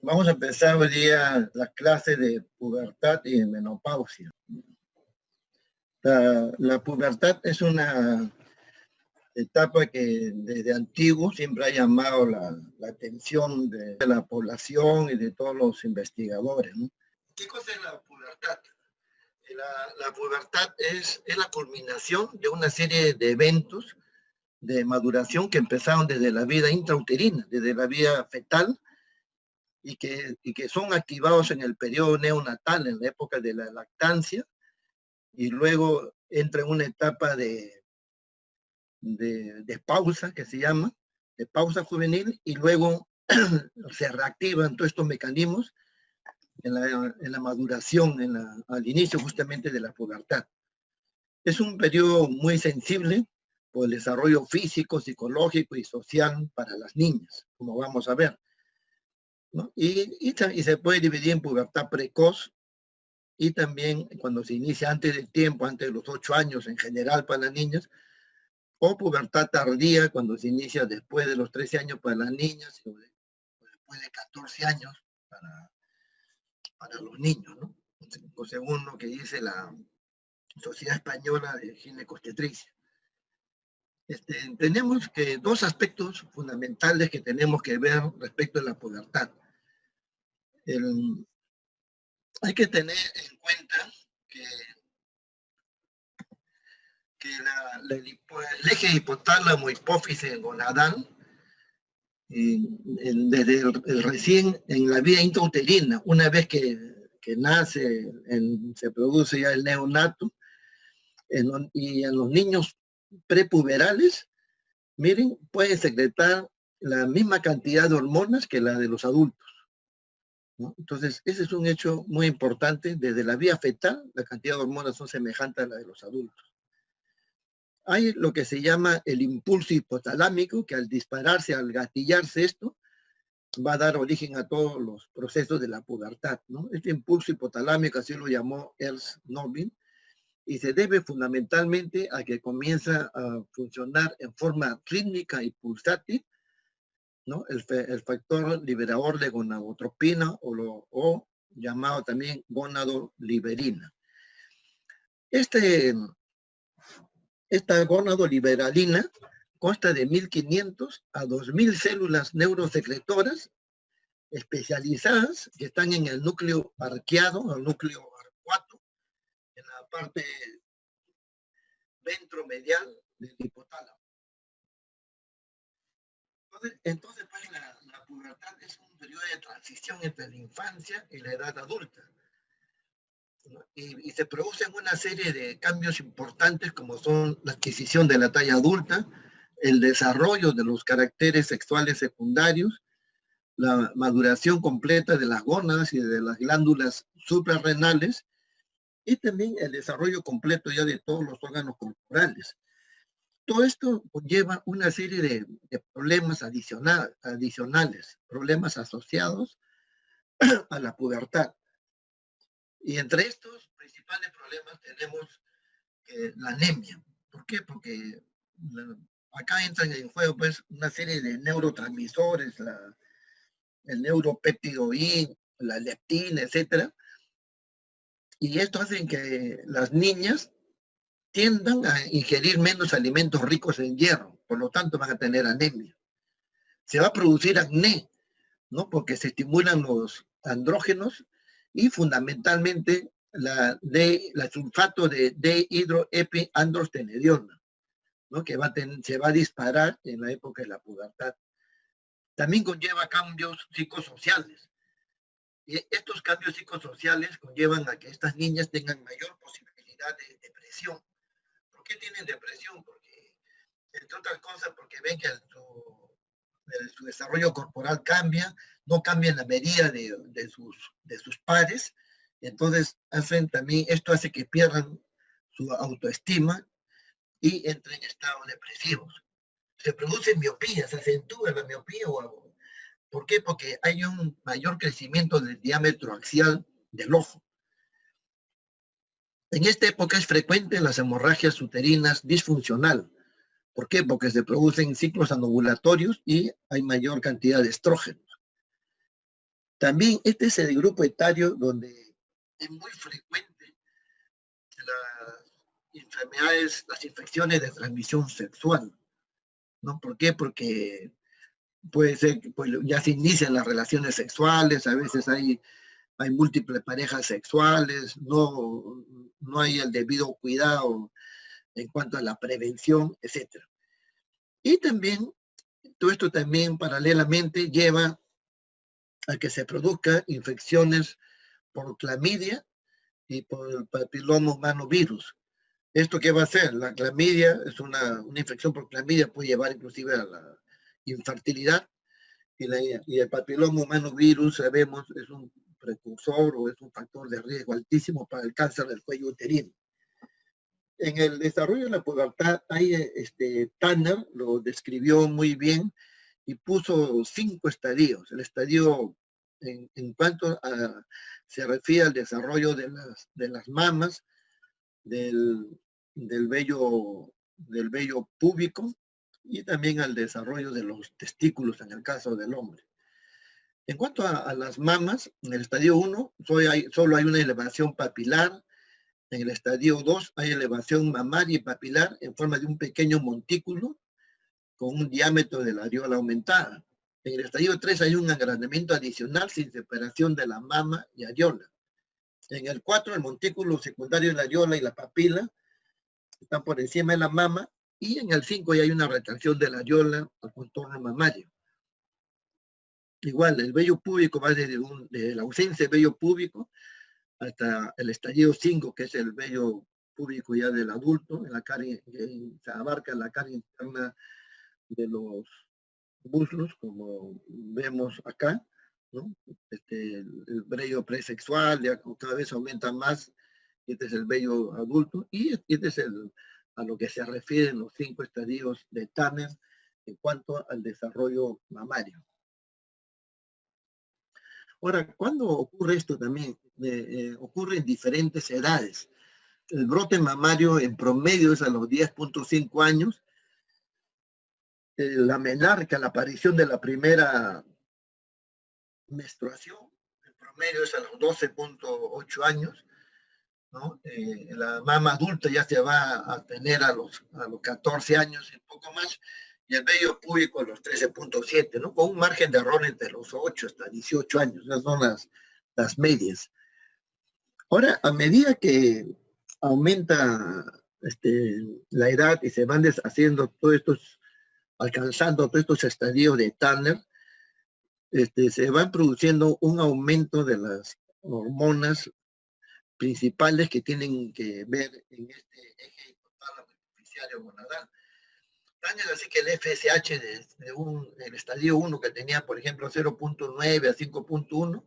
Vamos a empezar hoy día la clase de pubertad y menopausia. La pubertad es una etapa que desde antiguo siempre ha llamado la atención de la población y de todos los investigadores, ¿no? ¿Qué cosa es la pubertad? La pubertad es la culminación de una serie de eventos de maduración que empezaron desde la vida intrauterina, desde la vida fetal, y que son activados en el periodo neonatal, en la época de la lactancia, y luego entra en una etapa de pausa, que se llama, de pausa juvenil, y luego se reactivan todos estos mecanismos en la maduración, al inicio justamente de la pubertad. Es un periodo muy sensible por el desarrollo físico, psicológico y social para las niñas, como vamos a ver, ¿no? Y se puede dividir en pubertad precoz y también cuando se inicia antes del tiempo, antes de los 8 años en general para las niñas, o pubertad tardía cuando se inicia después de los 13 años para las niñas o después de 14 años para los niños, ¿no? Según lo que dice la Sociedad Española de Ginecobstetricia. Tenemos que dos aspectos fundamentales que tenemos que ver respecto a la pubertad. Hay que tener en cuenta que el eje hipotálamo hipófisis gonadal, desde recién en la vida intrauterina, una vez que nace, se produce ya el neonato, y en los niños prepuberales, miren, pueden secretar la misma cantidad de hormonas que la de los adultos, ¿no? Entonces, ese es un hecho muy importante. Desde la vía fetal, la cantidad de hormonas son semejantes a la de los adultos. Hay lo que se llama el impulso hipotalámico, que al dispararse, al gatillarse esto, va a dar origen a todos los procesos de la pubertad, ¿no? Este impulso hipotalámico, así lo llamó Ernst Nobbin, y se debe fundamentalmente a que comienza a funcionar en forma rítmica y pulsátil, ¿no? El factor liberador de gonadotropina o llamado también gonadoliberina. Esta gonadoliberalina consta de 1.500 a 2.000 células neurosecretoras especializadas que están en el núcleo arqueado, el núcleo arcuato, en la parte ventromedial del hipotálamo. Entonces pues, la pubertad es un periodo de transición entre la infancia y la edad adulta, ¿no? Y se producen una serie de cambios importantes como son la adquisición de la talla adulta, el desarrollo de los caracteres sexuales secundarios, la maduración completa de las gónadas y de las glándulas suprarrenales, y también el desarrollo completo ya de todos los órganos corporales. Todo esto conlleva una serie de problemas adicionales, problemas asociados a la pubertad. Y entre estos principales problemas tenemos la anemia. ¿Por qué? Porque acá entran en juego pues, una serie de neurotransmisores, el neuropéptido-I, la leptina, etcétera. Y esto hace que las niñas tiendan a ingerir menos alimentos ricos en hierro, por lo tanto van a tener anemia. Se va a producir acné, ¿no? Porque se estimulan los andrógenos y fundamentalmente la sulfato de dehidroepiandrostenediona, ¿no? Que se va a disparar en la época de la pubertad. También conlleva cambios psicosociales. Y estos cambios psicosociales conllevan a que estas niñas tengan mayor posibilidad de depresión. ¿Por qué tienen depresión? Porque, entre otras cosas, porque ven que su desarrollo corporal cambia, no cambia en la medida de sus pares, entonces esto hace que pierdan su autoestima y entren en estados depresivos. Se produce miopía, se acentúa la miopía o algo. ¿Por qué? Porque hay un mayor crecimiento del diámetro axial del ojo. En esta época es frecuente las hemorragias uterinas disfuncional. ¿Por qué? Porque se producen ciclos anovulatorios y hay mayor cantidad de estrógenos. También este es el grupo etario donde es muy frecuente las enfermedades, las infecciones de transmisión sexual, ¿no? ¿Por qué? Porque puede ser que pues, ya se inician las relaciones sexuales, a veces hay múltiples parejas sexuales, no hay el debido cuidado en cuanto a la prevención, etcétera. Y también, todo esto también paralelamente lleva a que se produzcan infecciones por clamidia y por el papiloma humano virus. ¿Esto qué va a hacer? La clamidia es una infección por clamidia, puede llevar inclusive a la infertilidad, y el papiloma humano virus, sabemos, es un precursor o es un factor de riesgo altísimo para el cáncer del cuello uterino. En el desarrollo de la pubertad, Tanner lo describió muy bien y puso 5 estadios. El estadio, en cuanto se refiere al desarrollo de las mamas, del, del vello púbico y también al desarrollo de los testículos en el caso del hombre. En cuanto a las mamas, en el estadio 1 solo hay una elevación papilar. En el estadio 2 hay elevación mamaria y papilar en forma de un pequeño montículo con un diámetro de la areola aumentada. En el estadio 3 hay un agrandamiento adicional sin separación de la mama y areola. En el 4 el montículo secundario de la areola y la papila están por encima de la mama, y en el 5 ya hay una retracción de la areola al contorno mamario. Igual, el vello púbico va desde la ausencia de vello púbico hasta el estadio 5, que es el vello púbico ya del adulto, en la cara, se abarca la cara interna de los muslos, como vemos acá, ¿no? El vello presexual ya cada vez aumenta más, y este es el vello adulto, y este es a lo que se refieren los 5 estadios de Tanner en cuanto al desarrollo mamario. Ahora, ¿cuándo ocurre esto también? Ocurre en diferentes edades. El brote mamario en promedio es a los 10.5 años. La menarca, la aparición de la primera menstruación, en promedio es a los 12.8 años, ¿no? La mama adulta ya se va a tener a los 14 años y un poco más, y el vello púbico a los 13.7, ¿no? Con un margen de error entre los 8 hasta 18 años. Esas son las medias. Ahora, a medida que aumenta la edad y se van deshaciendo todos estos, alcanzando todos estos estadios de Tanner, se van produciendo un aumento de las hormonas principales que tienen que ver en este eje hipotálamo hipoficiario gonadal. Tanner, así que el FSH el estadio 1 que tenía, por ejemplo, 0.9 a 5.1,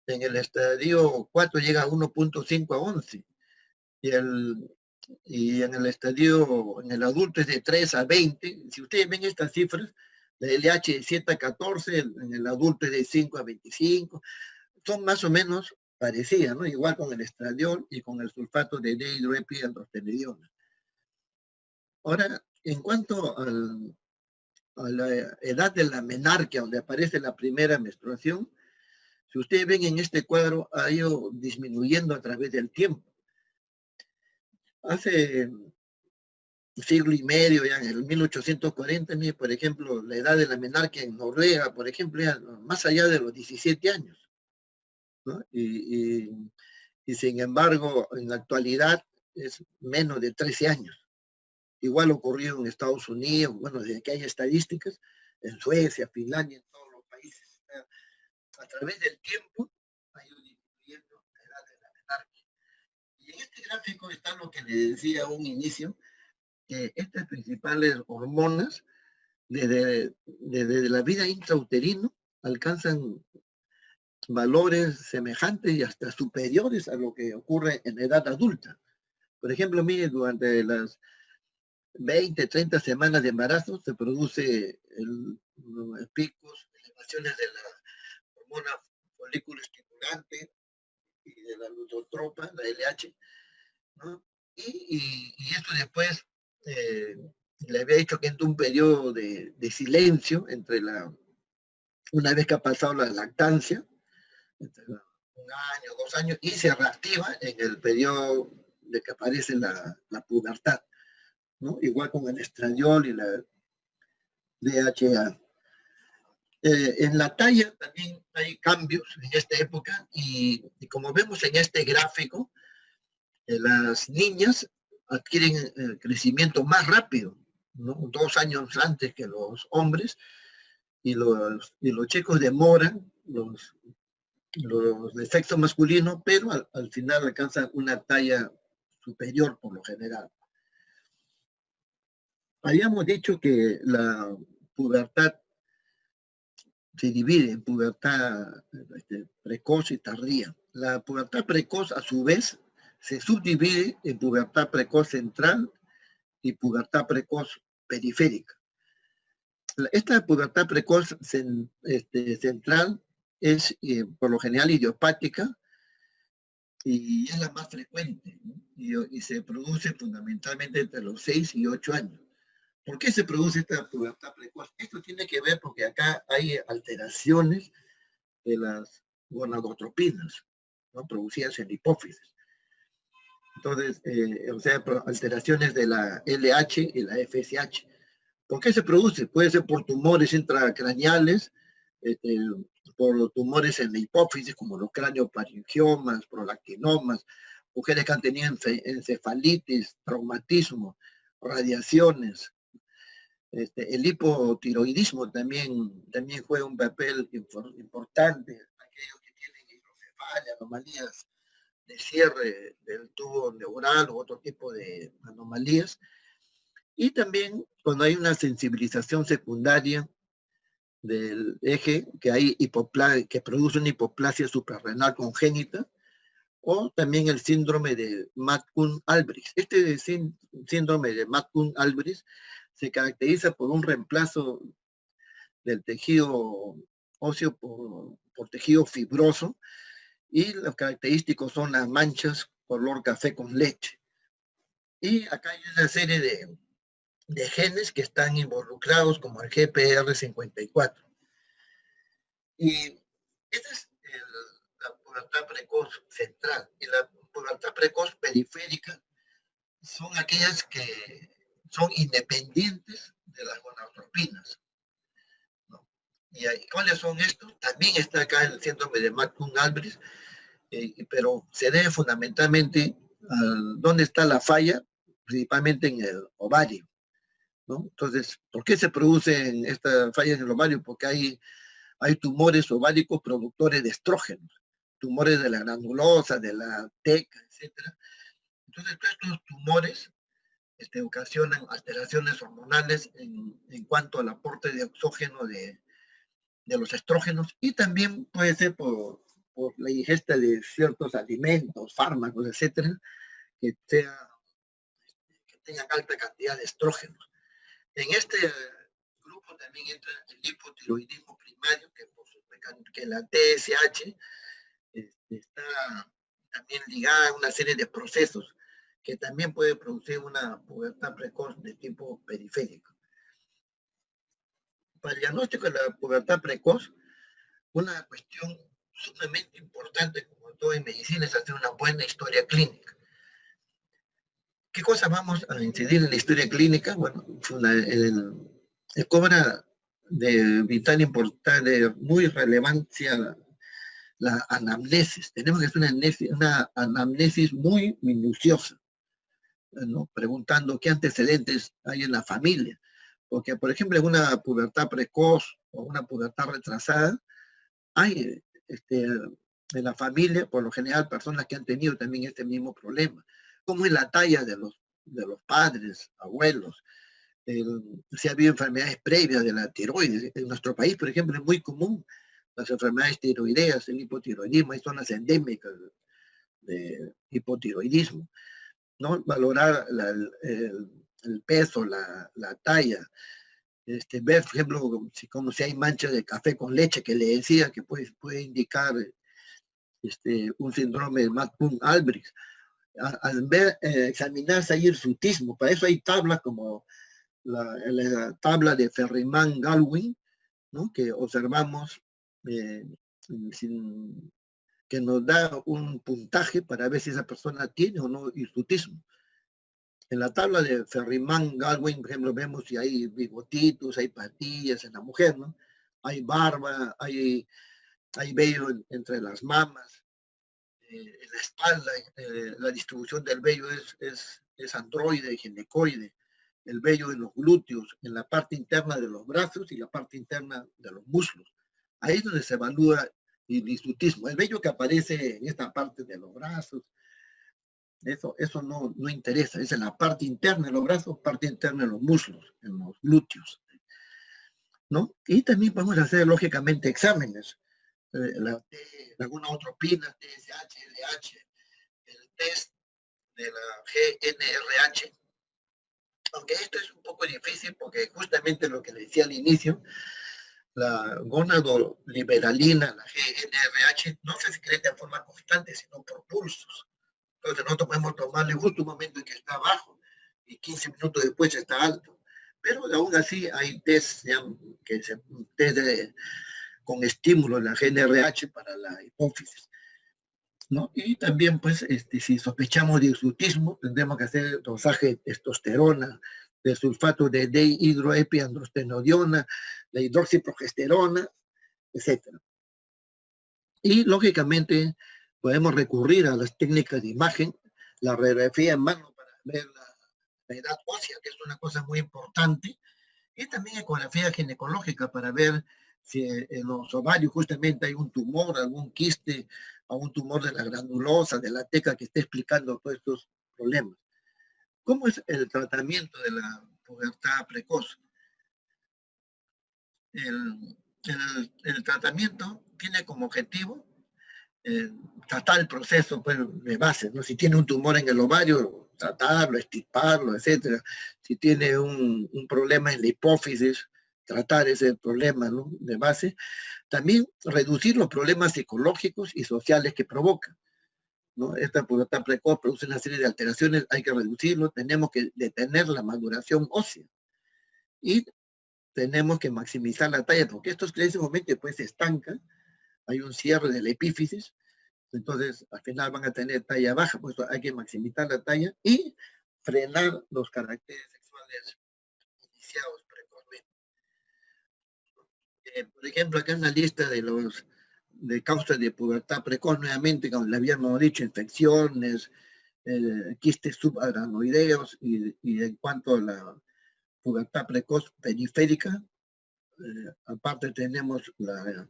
en el estadio 4 llega a 1.5 a 11. Y en el adulto es de 3 a 20. Si ustedes ven estas cifras, la LH de 7 a 14, en el adulto es de 5 a 25, son más o menos parecidas, ¿no? Igual con el estradiol y con el sulfato de dihidroepiandrostenediona. Ahora, en cuanto a la edad de la menarquia, donde aparece la primera menstruación, si ustedes ven en este cuadro, ha ido disminuyendo a través del tiempo. Hace un siglo y medio, ya en el 1840, por ejemplo, la edad de la menarquia en Noruega, por ejemplo, era más allá de los 17 años, ¿no? Y sin embargo, en la actualidad es menos de 13 años. Igual ocurrió en Estados Unidos, bueno, desde que hay estadísticas, en Suecia, Finlandia, en todos los países. A través del tiempo ha ido disminuyendo la edad de la menarquia. Y en este gráfico está lo que le decía a un inicio, que estas principales hormonas, desde la vida intrauterino, alcanzan valores semejantes y hasta superiores a lo que ocurre en edad adulta. Por ejemplo, mire, durante las 20, 30 semanas de embarazo se produce los picos, elevaciones de la hormona folículo estimulante y de la lutotropa, la LH, ¿no? Y esto después le había dicho que entra un periodo de silencio una vez que ha pasado la lactancia, entre un año, 2 años, y se reactiva en el periodo de que aparece la pubertad, ¿no? Igual con el estradiol y la DHA. En la talla también hay cambios en esta época y como vemos en este gráfico, las niñas adquieren crecimiento más rápido, ¿no? 2 años antes que los hombres, y los chicos demoran los de sexo masculino, pero al final alcanzan una talla superior por lo general. Habíamos dicho que la pubertad se divide en pubertad precoz y tardía. La pubertad precoz, a su vez, se subdivide en pubertad precoz central y pubertad precoz periférica. Esta pubertad precoz central es por lo general idiopática y es la más frecuente, ¿no? Y se produce fundamentalmente entre los 6 y 8 años. ¿Por qué se produce esta pubertad precoz? Esto tiene que ver porque acá hay alteraciones de las gonadotropinas, ¿no? Producidas en la hipófisis. Entonces, o sea, alteraciones de la LH y la FSH. ¿Por qué se produce? Puede ser por tumores intracraneales, este, por tumores en la hipófisis, como los craneofaringiomas, prolactinomas, mujeres que han tenido encefalitis, traumatismo, radiaciones. El hipotiroidismo también juega un papel importante. Aquellos que tienen hidrocefalia, anomalías de cierre del tubo neural u otro tipo de anomalías. Y también cuando hay una sensibilización secundaria del eje, que produce una hipoplasia suprarrenal congénita, o también el síndrome de McCune-Albright. Este síndrome de McCune-Albright se caracteriza por un reemplazo del tejido óseo por tejido fibroso, y los característicos son las manchas color café con leche. Y acá hay una serie de genes que están involucrados, como el GPR54. Y esta es la pubertad precoz central. Y la pubertad precoz periférica son aquellas que son independientes de las gonadotropinas, ¿no? ¿Y cuáles son estos? También está acá el síndrome de McCune-Albright, pero se debe fundamentalmente a dónde está la falla, principalmente en el ovario, ¿no? Entonces, ¿por qué se producen estas fallas en el ovario? Porque hay tumores ováricos productores de estrógenos, tumores de la granulosa, de la teca, etcétera. Entonces, todos estos tumores ocasionan alteraciones hormonales en cuanto al aporte de oxígeno de los estrógenos, y también puede ser por la ingesta de ciertos alimentos, fármacos, etcétera, que, que tengan alta cantidad de estrógenos. En este grupo también entra el hipotiroidismo primario, que la TSH está también ligada a una serie de procesos que también puede producir una pubertad precoz de tipo periférico. Para el diagnóstico de la pubertad precoz, una cuestión sumamente importante, como todo en medicina, es hacer una buena historia clínica. ¿Qué cosas vamos a incidir en la historia clínica? Bueno, cobra de vital importancia, de muy relevancia la anamnesis. Tenemos que hacer una anamnesis muy minuciosa, ¿no? Preguntando qué antecedentes hay en la familia. Porque, por ejemplo, en una pubertad precoz o una pubertad retrasada, hay en la familia, por lo general, personas que han tenido también este mismo problema. ¿Cómo es la talla de los padres, abuelos? Si ha habido enfermedades previas de la tiroides. En nuestro país, por ejemplo, es muy común las enfermedades tiroideas, el hipotiroidismo. Hay zonas endémicas de hipotiroidismo, ¿no? Valorar el peso, la talla, ver, por ejemplo, como si hay manchas de café con leche, que le decía que puede indicar un síndrome de McCune-Albright. Al examinarse ahí el frutismo, para eso hay tablas como la tabla de Ferriman-Galwin, ¿no? Que observamos que nos da un puntaje para ver si esa persona tiene o no hirsutismo. En la tabla de Ferriman-Galwin, por ejemplo, vemos si hay bigotitos, hay patillas en la mujer, ¿no? Hay barba, hay vello entre las mamas, en la espalda, la distribución del vello es androide, ginecoide, el vello en los glúteos, en la parte interna de los brazos y la parte interna de los muslos. Ahí es donde se evalúa el hirsutismo. El vello que aparece en esta parte de los brazos, eso no interesa, es en la parte interna de los brazos, parte interna de los muslos, en los glúteos, ¿no? Y también podemos hacer, lógicamente, exámenes. Alguna otropina, TSH, LH, el test de la GNRH, aunque esto es un poco difícil porque justamente lo que le decía al inicio, la gonadoliberalina, la GNRH, no se secreta en forma constante, sino por pulsos. Entonces nosotros podemos tomarle justo un momento en que está bajo y 15 minutos después está alto. Pero aún así hay test, que se test con estímulo en la GNRH para la hipófisis, ¿no? Y también, pues, si sospechamos de hirsutismo, tendremos que hacer dosaje de testosterona, de sulfato de dihidroepiandrostenediona, la hidroxiprogesterona, etcétera. Y, lógicamente, podemos recurrir a las técnicas de imagen, la radiografía en mano para ver la edad ósea, que es una cosa muy importante, y también ecografía ginecológica para ver si en los ovarios justamente hay un tumor, algún quiste, algún tumor de la granulosa, de la teca que esté explicando todos estos problemas. ¿Cómo es el tratamiento de la pubertad precoz? El tratamiento tiene como objetivo tratar el proceso, pues, de base, ¿no? Si tiene un tumor en el ovario, tratarlo, extirparlo, etcétera. Si tiene un problema en la hipófisis, tratar ese problema, ¿no?, de base. También reducir los problemas psicológicos y sociales que provoca, ¿no? Esta pubertad precoz produce una serie de alteraciones, hay que reducirlo, tenemos que detener la maduración ósea y tenemos que maximizar la talla, porque estos que en ese momento después se estancan, hay un cierre de la epífisis, entonces al final van a tener talla baja, pues hay que maximizar la talla y frenar los caracteres sexuales iniciados precozmente. Por ejemplo, acá en la lista de causas de pubertad precoz, nuevamente, como le habíamos dicho, infecciones, quistes subaranoideos, y en cuanto a la pubertad precoz periférica, aparte tenemos la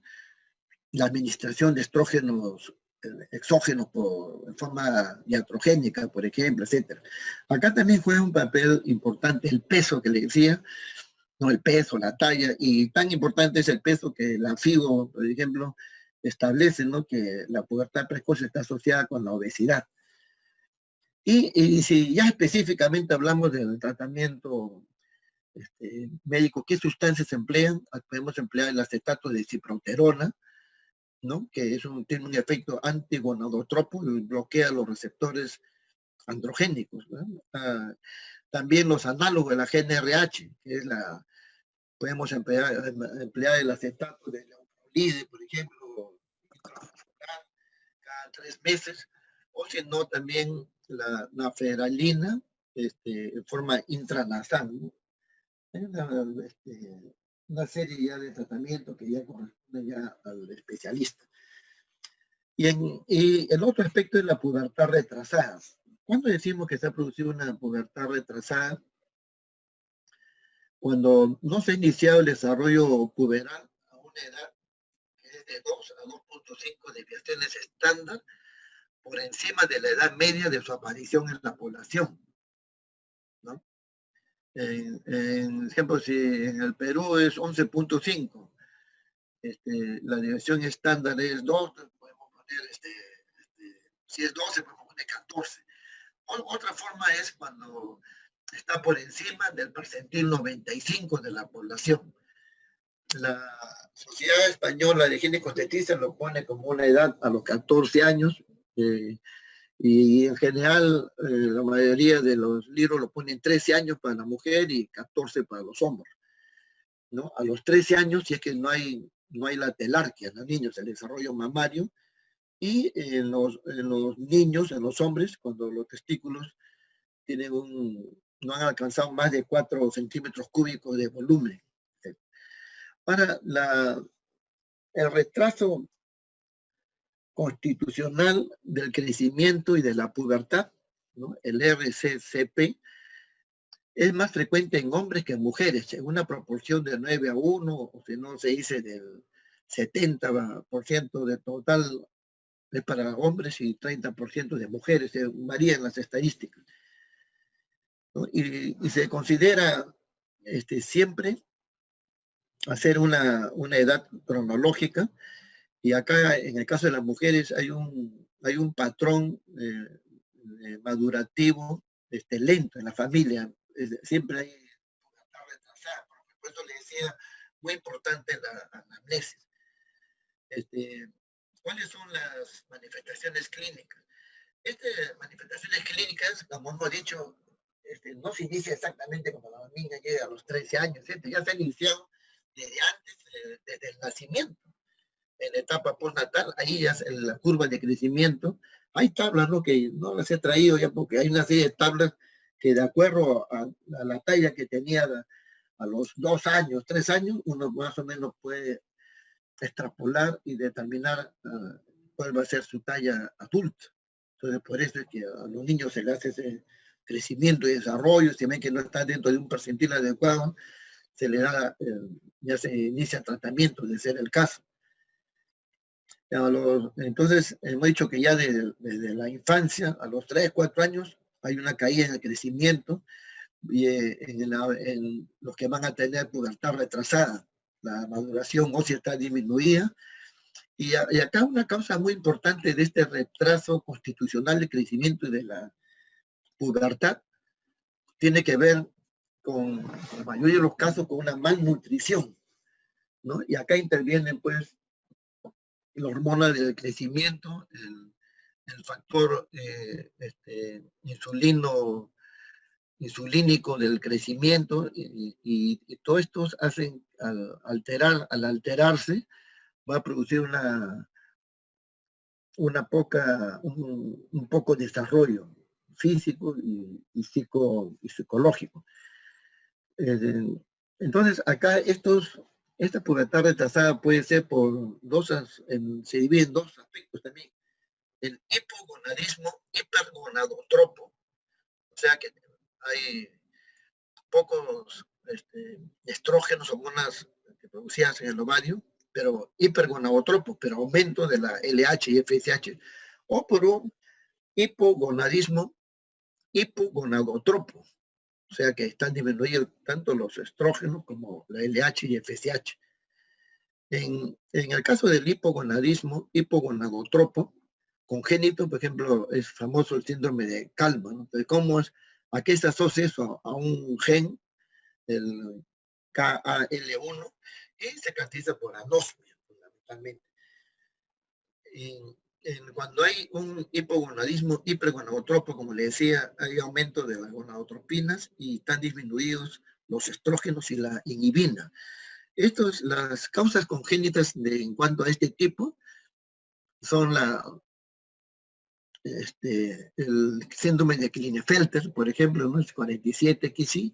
administración de estrógenos exógenos en forma iatrogénica, por ejemplo, etcétera. Acá también juega un papel importante el peso que le decía, ¿no? El peso, la talla, y tan importante es el peso que la FIGO, por ejemplo, establece, ¿no?, que la pubertad precoz está asociada con la obesidad. Y si ya específicamente hablamos del tratamiento médico, ¿qué sustancias se emplean? Podemos emplear el acetato de ciproterona, ¿no?, que tiene un efecto antigonadotropo y bloquea los receptores androgénicos, ¿no? También los análogos de la GNRH, podemos emplear el acetato de leuprolide, por ejemplo, cada 3 meses, o si no, también la naferalina, en forma intranasal, ¿no? Hay una serie ya de tratamientos que ya corresponden ya al especialista. Y el otro aspecto es la pubertad retrasada. ¿Cuándo decimos que se ha producido una pubertad retrasada? Cuando no se ha iniciado el desarrollo puberal a una edad que es de 2 a 2.5 desviaciones estándar por encima de la edad media de su aparición en la población, ¿no? En ejemplo, si en el Perú es 11.5, la desviación estándar es 2, podemos poner, si es 12, podemos poner 14. Otra forma es cuando está por encima del percentil 95 de la población. La Sociedad Española de Ginecobstetricia lo pone como una edad a los 14 años, y en general la mayoría de los libros lo ponen 13 años para la mujer y 14 para los hombres, ¿no? A los 13 años, si es que no hay la telarquia en los niños, el desarrollo mamario, Y en los niños, en los hombres, cuando los testículos tienen no han alcanzado más de 4 centímetros cúbicos de volumen. Para el retraso constitucional del crecimiento y de la pubertad, ¿no? El RCCP, es más frecuente en hombres que en mujeres, en una proporción de 9-1, o si no se dice del 70% de total es para hombres y 30% de mujeres, varían las estadísticas, ¿no? Y se considera siempre hacer una edad cronológica, y acá en el caso de las mujeres hay un patrón madurativo lento en la familia, siempre hay una retrasada, por eso le decía, muy importante la anamnesis. ¿Cuáles son las manifestaciones clínicas? Estas manifestaciones clínicas, como hemos dicho, no se inicia exactamente cuando la niña llega a los 13 años, ¿cierto? Ya se ha iniciado desde antes, desde el nacimiento, en la etapa postnatal, ahí ya es la curva de crecimiento. Hay tablas, ¿no? Que no las he traído ya porque hay una serie de tablas que de acuerdo a la talla que tenía a los 2 años, 3 años, uno más o menos puede extrapolar y determinar cuál va a ser su talla adulta. Entonces, por eso es que a los niños se les hace ese crecimiento y desarrollo, si ven que no está dentro de un percentil adecuado, se le da, ya se inicia tratamiento, de ser el caso. Entonces, hemos dicho que ya desde la infancia, a los 3, 4 años, hay una caída en el crecimiento, y en los que van a tener pubertad retrasada, la maduración ósea está disminuida, y acá una causa muy importante de este retraso constitucional de crecimiento y de la pubertad tiene que ver con, en la mayoría de los casos, con una malnutrición, ¿no? Y acá intervienen, pues, la hormona del crecimiento, el factor insulínico del crecimiento, y todo esto hacen, al alterarse, va a producir un poco desarrollo físico y psicológico. Entonces, acá esta pubertad retrasada puede ser por se divide en dos aspectos también. El hipogonadismo hipergonadotropo, o sea que hay pocos estrógenos, hormonas producidas en el ovario, pero hipergonadotropo, pero aumento de la LH y FSH, o por un hipogonadismo hipogonadotropo, o sea que están disminuidos tanto los estrógenos como la LH y FSH. En el caso del hipogonadismo hipogonadotropo congénito, por ejemplo, es famoso el síndrome de Kalman, ¿no? Entonces, ¿a qué se asocia eso? A un gen, el KAL1, y se caracteriza por anosmia, fundamentalmente. Cuando hay un hipogonadismo hipergonadotropo, como le decía, hay aumento de las gonadotropinas y están disminuidos los estrógenos y la inhibina. Las causas congénitas en cuanto a este tipo son el síndrome de Klinefelter, por ejemplo, ¿no? Es 47XI,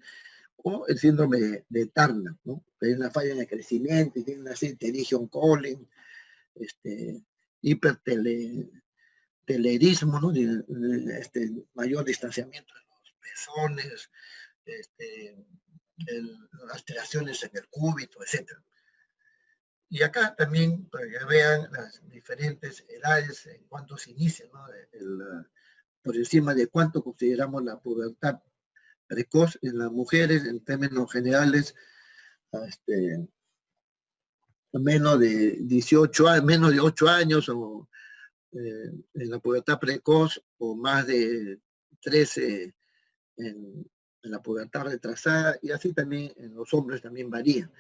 o el síndrome de Turner, ¿no? Hay una falla en el crecimiento, tiene una Tension Collin, hipertelerismo, ¿no? Mayor distanciamiento de los pezones, alteraciones en el cúbito, etc. Y acá también, para que vean las diferentes edades en cuanto se inicia, ¿no? Por encima de cuánto consideramos la pubertad precoz en las mujeres, en términos generales, menos de 18 años, menos de 8 años, o en la pubertad precoz, o más de 13 en la pubertad retrasada, y así también en los hombres también varía.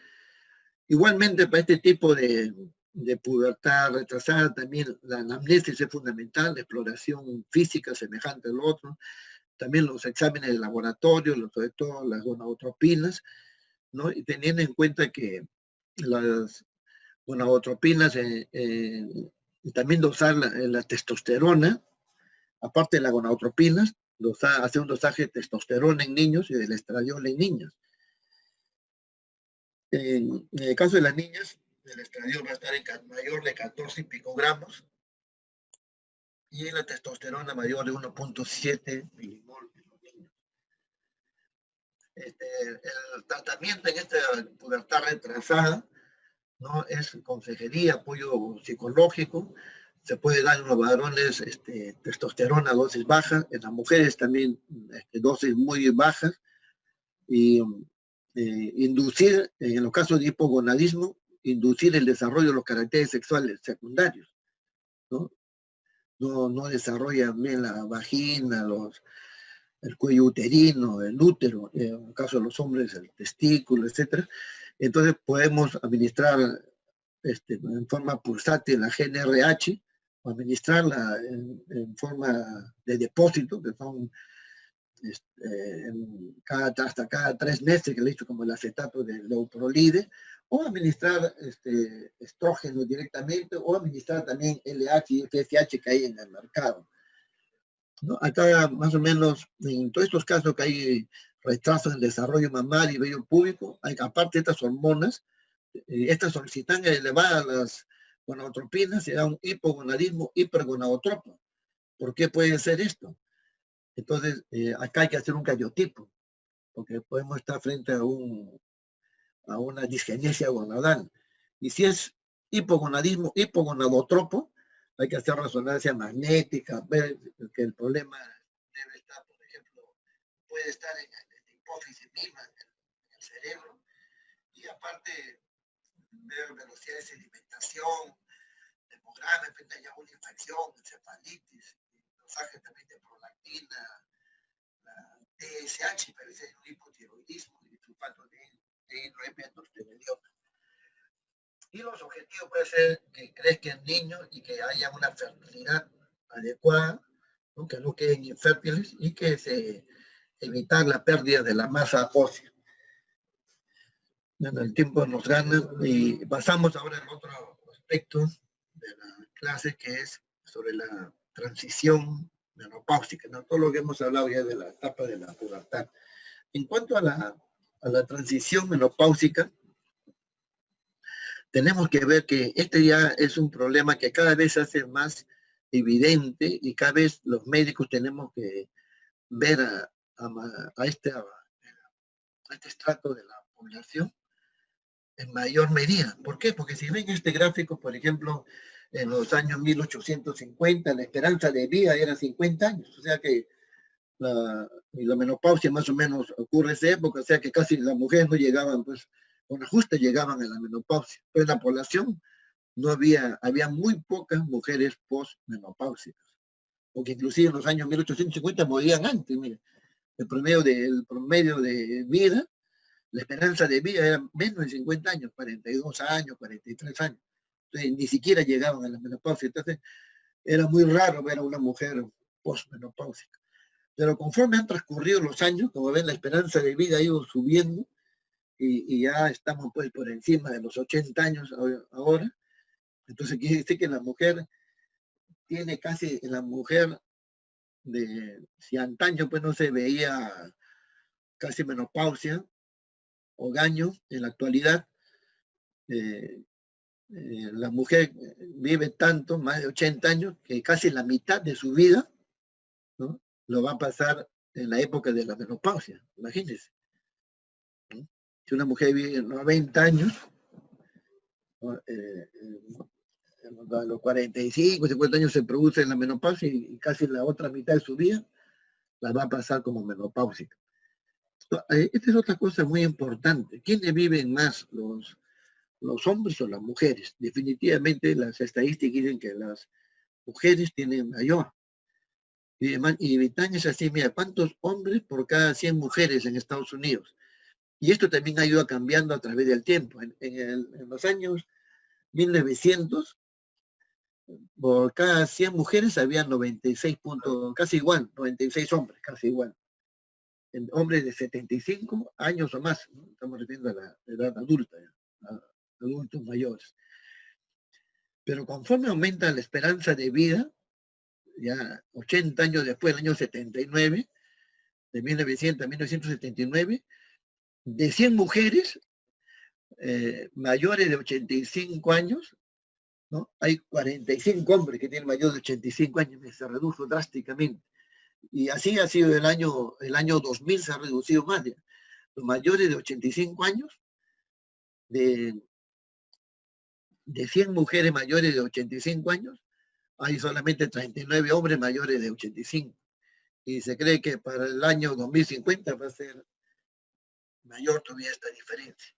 Igualmente, para este tipo de pubertad retrasada, también la anamnesis es fundamental, la exploración física semejante al otro, también los exámenes de laboratorio, sobre todo las gonadotropinas, ¿no? Y teniendo en cuenta que las gonadotropinas y también dosar la testosterona, aparte de la gonadotropina, hacer un dosaje de testosterona en niños y del estradiol en niñas. En el caso de las niñas, el estradiol va a estar en mayor de 14 picogramos y la testosterona mayor de 1.7 milimol en los niños. El tratamiento en esta pubertad retrasada, ¿no?, es consejería, apoyo psicológico. Se puede dar en los varones testosterona a dosis bajas, en las mujeres también dosis muy bajas, y inducir, en los casos de hipogonadismo, inducir el desarrollo de los caracteres sexuales secundarios, ¿no? No desarrollan bien la vagina, el cuello uterino, el útero, en el caso de los hombres, el testículo, etcétera. Entonces podemos administrar en forma pulsátil la GnRH, o administrarla en forma de depósito, que son hasta cada 3 meses, que le he dicho, como el acetato de leuprolide, o administrar estrógeno directamente, o administrar también LH y FSH que hay en el mercado, ¿no? Acá más o menos, en todos estos casos que hay retraso en el desarrollo mamario y vello púbico, aparte de estas hormonas, estas solicitan elevar las gonadotropinas, se da un hipogonadismo hipergonadotropo. ¿Por qué puede ser esto? Entonces, acá hay que hacer un cariotipo, porque podemos estar frente a una disgenesia gonadal. Y si es hipogonadismo hipogonadotropo, hay que hacer resonancia magnética, ver que el problema debe estar, por ejemplo, puede estar en la hipófisis misma, en el cerebro, y aparte ver velocidad de sedimentación, hemograma, depende de una infección, encefalitis, dosaje también de prolactina, la TSH, parece un hipotiroidismo y sulfato de hidroepiandrosteroniona. Y los objetivos pueden ser que crezcan niños y que haya una fertilidad adecuada, ¿no?, que no queden infértiles y que se evitar la pérdida de la masa ósea. Bueno, el tiempo nos gana y pasamos ahora al otro aspecto de la clase, que es sobre la transición menopáusica, ¿no? Todo lo que hemos hablado ya de la etapa de la pubertad. En cuanto a la transición menopáusica, tenemos que ver que este ya es un problema que cada vez se hace más evidente y cada vez los médicos tenemos que ver a este estrato de la población en mayor medida. ¿Por qué? Porque si ven este gráfico, por ejemplo, en los años 1850, la esperanza de vida era 50 años, o sea que la menopausia más o menos ocurre en esa época, o sea que casi las mujeres no llegaban, pues, con ajuste llegaban a la menopausia. Pero en la población no había muy pocas mujeres postmenopáusicas, porque inclusive en los años 1850 morían antes. Mire, el promedio de vida, la esperanza de vida era menos de 50 años, 42 años, 43 años. Entonces, ni siquiera llegaban a la menopausia. Entonces, era muy raro ver a una mujer postmenopáusica. Pero conforme han transcurrido los años, como ven, la esperanza de vida ha ido subiendo y ya estamos, pues, por encima de los 80 años ahora. Entonces quiere decir que la mujer tiene casi, si antaño pues no se veía casi menopausia o gaño, en la actualidad la mujer vive tanto, más de 80 años, que casi la mitad de su vida, ¿no?, lo va a pasar en la época de la menopausia, imagínense, ¿no? Si una mujer vive 90 años, ¿no?, a los 45, 50 años se produce la menopausia y casi la otra mitad de su vida la va a pasar como menopáusica. Esta es otra cosa muy importante. ¿Quiénes viven más, los hombres o las mujeres? Definitivamente las estadísticas dicen que las mujeres tienen mayor. Y Bretaña es así, mira, ¿cuántos hombres por cada 100 mujeres en Estados Unidos? Y esto también ha ido cambiando a través del tiempo. En los años 1900, por cada 100 mujeres había 96 puntos, casi igual, 96 hombres, casi igual. En hombres de 75 años o más, ¿no? Estamos refiriendo a la edad adulta, a adultos mayores. Pero conforme aumenta la esperanza de vida, ya 80 años después, el año 79, de 1900 a 1979, de 100 mujeres mayores de 85 años, ¿no? Hay 45 hombres que tienen mayor de 85 años, y se redujo drásticamente. Y así ha sido el año 2000, se ha reducido más. Ya. Los mayores de 85 años, de, de 100 mujeres mayores de 85 años, hay solamente 39 hombres mayores de 85. Y se cree que para el año 2050 va a ser mayor todavía esta diferencia.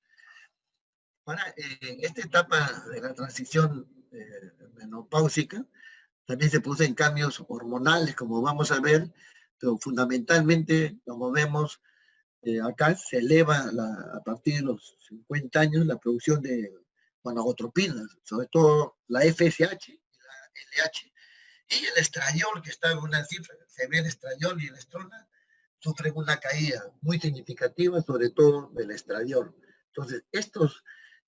Ahora, en esta etapa de la transición menopáusica, también se producen cambios hormonales, como vamos a ver, pero fundamentalmente, como vemos acá, se eleva a partir de los 50 años la producción de gonadotropinas, sobre todo la FSH y la LH, y el estradiol, que está en una cifra, se ve el estradiol y el estrona, sufren una caída muy significativa, sobre todo del estradiol. Entonces,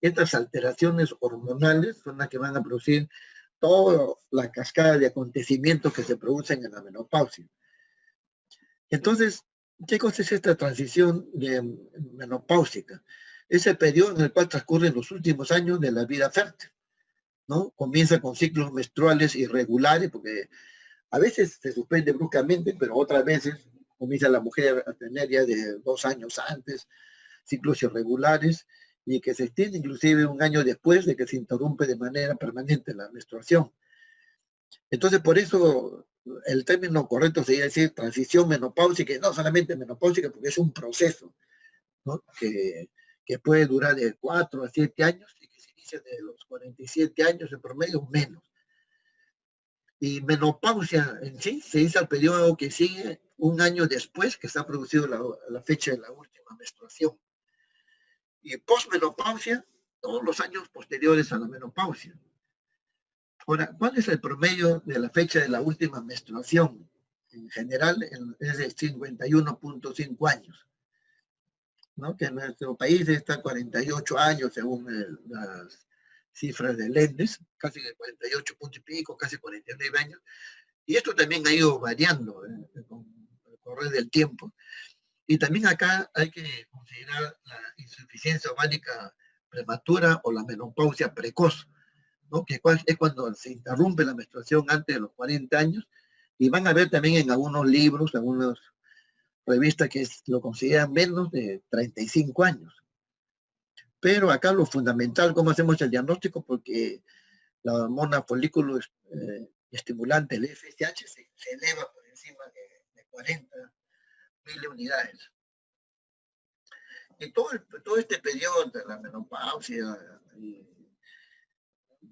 estas alteraciones hormonales son las que van a producir toda la cascada de acontecimientos que se producen en la menopausia. Entonces, ¿qué cosa es esta transición menopáusica? Es el periodo en el cual transcurren los últimos años de la vida fértil, ¿no? Comienza con ciclos menstruales irregulares, porque a veces se suspende bruscamente, pero otras veces comienza la mujer a tener ya de 2 años antes ciclos irregulares y que se extiende inclusive un año después de que se interrumpe de manera permanente la menstruación. Entonces, por eso el término correcto sería decir transición menopáusica, y no solamente menopáusica, porque es un proceso, ¿no? que puede durar de 4 a 7 años y que se inicia de los 47 años en promedio menos. Y menopausia en sí se dice al periodo que sigue un año después que se ha producido la fecha de la última menstruación. Y posmenopausia, todos los años posteriores a la menopausia. Ahora, ¿cuál es el promedio de la fecha de la última menstruación? En general es de 51.5 años, ¿no? Que en nuestro país está 48 años según las cifras de Lendes, casi de 48 puntos y pico, casi 49 años. Y esto también ha ido variando con el correr del tiempo. Y también acá hay que considerar la insuficiencia ovárica prematura o la menopausia precoz, ¿no? Que es cuando se interrumpe la menstruación antes de los 40 años. Y van a ver también en algunos libros, algunas revistas que lo consideran menos de 35 años. Pero acá lo fundamental, ¿cómo hacemos el diagnóstico? Porque la hormona folículo estimulante, el FSH, se eleva por encima de 40 mil unidades. Y todo este periodo de la menopausia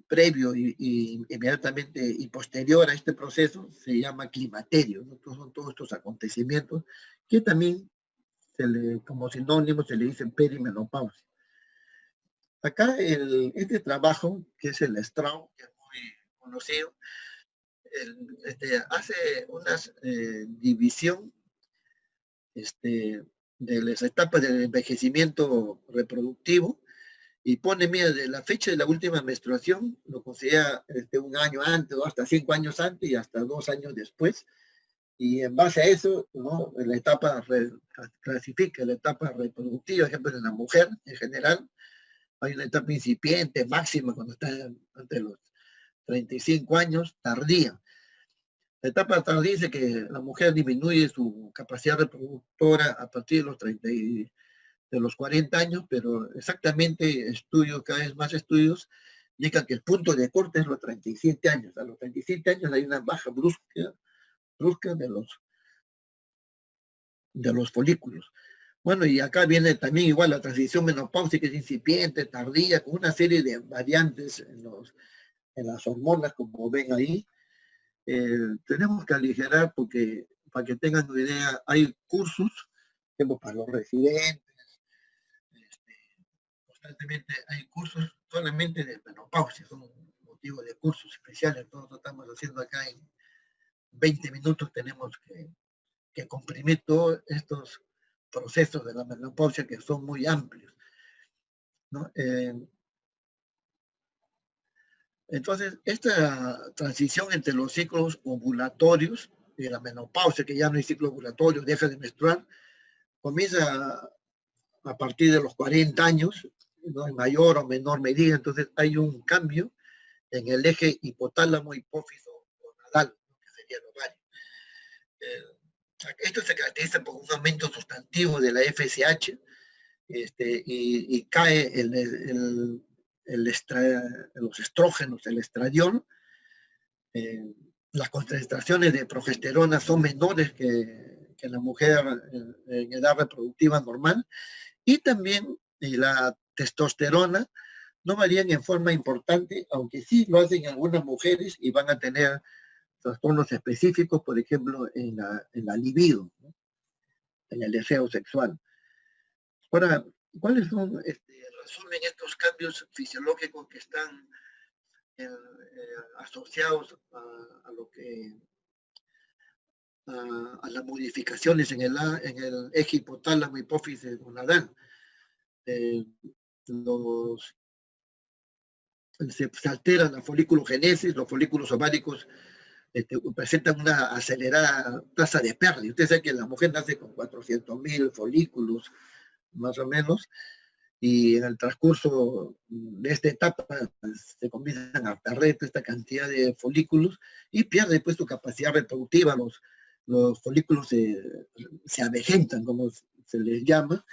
previo y inmediatamente y posterior a este proceso se llama climaterio, ¿no? Son todos estos acontecimientos que también como sinónimo se le dice perimenopausia. Acá este trabajo, que es el Straub, que es muy conocido, hace una división de las etapas del envejecimiento reproductivo y pone, mira, de la fecha de la última menstruación, lo considera un año antes o hasta 5 años antes y hasta 2 años después. Y en base a eso, ¿no? La etapa clasifica la etapa reproductiva, por ejemplo, en la mujer en general, hay una etapa incipiente, máxima, cuando está entre los 35 años, tardía. La etapa tardía dice que la mujer disminuye su capacidad reproductora a partir de los 30 de los 40 años, pero exactamente estudios, cada vez más estudios, indican que el punto de corte es los 37 años. A los 37 años hay una baja brusca de los folículos. Bueno, y acá viene también igual la transición menopáusica, es incipiente, tardía, con una serie de variantes en las hormonas, como ven ahí. Tenemos que aligerar porque, para que tengan una idea, hay cursos, para los residentes, constantemente hay cursos solamente de menopausia, son motivos de cursos especiales, todos lo estamos haciendo acá en 20 minutos, tenemos que comprimir todos estos procesos de la menopausia que son muy amplios, ¿no? Entonces, esta transición entre los ciclos ovulatorios y la menopausia, que ya no hay ciclo ovulatorio, deja de menstruar, comienza a partir de los 40 años, ¿no? En mayor o menor medida. Entonces, hay un cambio en el eje hipotálamo hipófiso gonadal, que sería el ovario. Esto se caracteriza por un aumento sustantivo de la FSH, y cae los estrógenos, el estradiol. Las concentraciones de progesterona son menores que la mujer en edad reproductiva normal, y también la testosterona no varían en forma importante, aunque sí lo hacen algunas mujeres y van a tener trastornos específicos, por ejemplo, en la libido, ¿no? En el deseo sexual. Ahora, ¿cuáles son, resumen, estos cambios fisiológicos que están asociados a lo que a las modificaciones en el eje hipotálamo hipófisis gonadal? Eh, los, se altera la folículogenesis, los folículos ováricos presentan una acelerada tasa de pérdida. Usted sabe que la mujer nace con 400.000 folículos, más o menos, y en el transcurso de esta etapa se comienzan a perder esta cantidad de folículos y pierde pues su capacidad reproductiva. Los folículos se avejentan, como se les llama,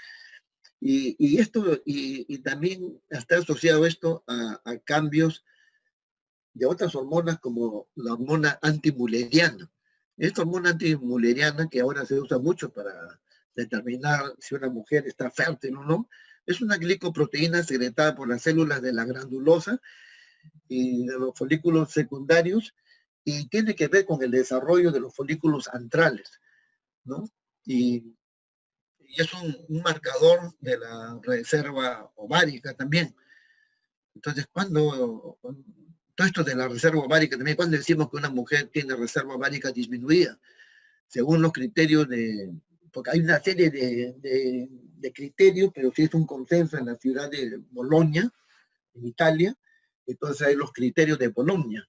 y también está asociado esto a cambios de otras hormonas como la hormona antimuleriana. Esta hormona antimuleriana, que ahora se usa mucho para determinar si una mujer está fértil o no, es una glicoproteína secretada por las células de la granulosa y de los folículos secundarios, y tiene que ver con el desarrollo de los folículos antrales, ¿no? Y es un marcador de la reserva ovárica también. Entonces, cuando todo esto de la reserva ovárica también, cuando decimos que una mujer tiene reserva ovárica disminuida, según los criterios porque hay una serie de criterios, pero sí es un consenso en la ciudad de Bolonia, en Italia. Entonces hay los criterios de Bolonia,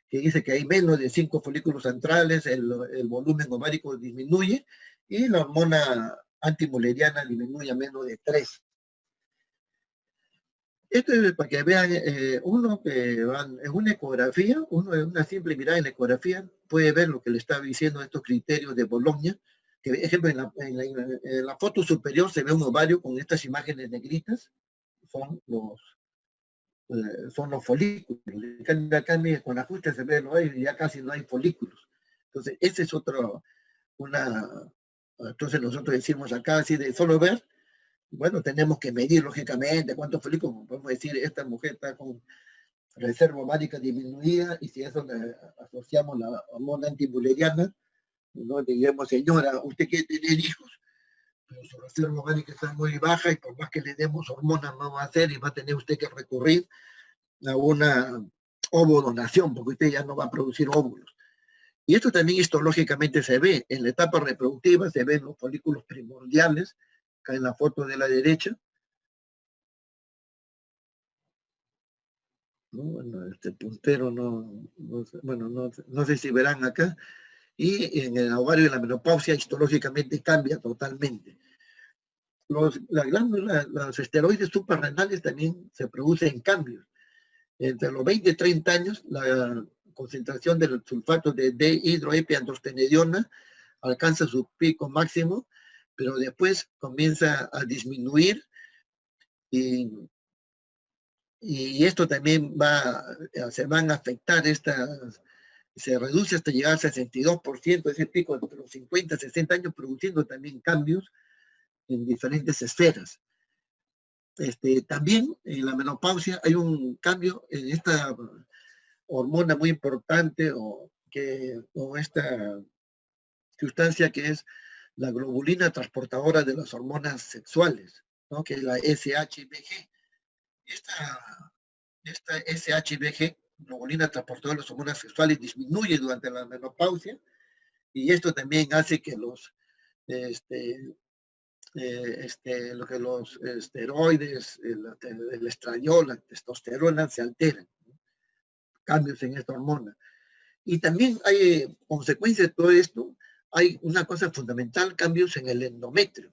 que dice que hay menos de 5 folículos centrales, el volumen ovárico disminuye, y la hormona antimuleriana disminuye a menos de 3. Esto es para que vean, uno que van en una ecografía, uno en una simple mirada en la ecografía puede ver lo que le estaba diciendo estos criterios de Bologna, que por ejemplo en la foto superior se ve un ovario con estas imágenes negritas, son los, son los folículos. Acá con ajuste se ve el ovario y ya casi no hay folículos. Entonces, ese es entonces nosotros decimos acá, así de solo ver, bueno, tenemos que medir lógicamente cuántos folículos, podemos decir, esta mujer está con reserva ovárica disminuida, y si eso le asociamos la hormona antimuleriana, no le diremos, señora, usted quiere tener hijos, pero su reserva ovárica está muy baja y por más que le demos hormonas no va a hacer, y va a tener usted que recurrir a una ovodonación, porque usted ya no va a producir óvulos. Y esto también histológicamente se ve en la etapa reproductiva, se ven los folículos primordiales, acá en la foto de la derecha, ¿no? Bueno, este puntero no sé si verán acá, y en el ovario de la menopausia histológicamente cambia totalmente. La glándula, los esteroides suprarrenales también se producen cambios. Entre los 20 y 30 años, la concentración del sulfato de dehidroepiandrostenediona alcanza su pico máximo, pero después comienza a disminuir, y, y esto también se van a afectar se reduce hasta llegar al 62%, ese pico entre los 50 y 60 años, produciendo también cambios en diferentes esferas. También en la menopausia hay un cambio en esta hormona muy importante, o esta sustancia que es la globulina transportadora de las hormonas sexuales, ¿no? Que es la SHBG. Esta SHBG, globulina transportadora de las hormonas sexuales, disminuye durante la menopausia, y esto también hace que lo que los esteroides, el estradiol, la testosterona se alteren. cambios en esta hormona. Y también hay consecuencias de todo esto. Hay una cosa fundamental, cambios en el endometrio.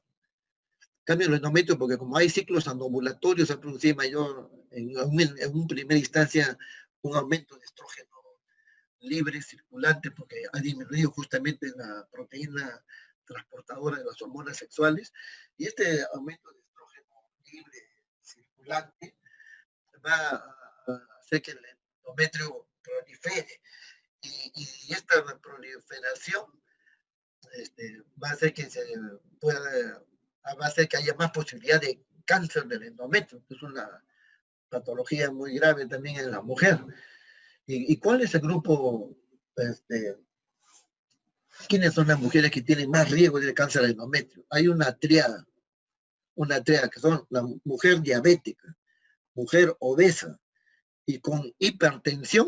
Cambios en el endometrio porque como hay ciclos anovulatorios, se ha producido mayor, en una primera instancia, un aumento de estrógeno libre, circulante, porque ha disminuido justamente la proteína transportadora de las hormonas sexuales. Y este aumento de estrógeno libre, circulante, va a hacer que el endometrio prolifere. Y esta proliferación va a hacer que se pueda, va a hacer que haya más posibilidad de cáncer del endometrio, que es una patología muy grave también en la mujer. ¿Y cuál es el grupo? ¿Quiénes son las mujeres que tienen más riesgo de cáncer de endometrio? Hay una triada que son la mujer diabética, mujer obesa y con hipertensión.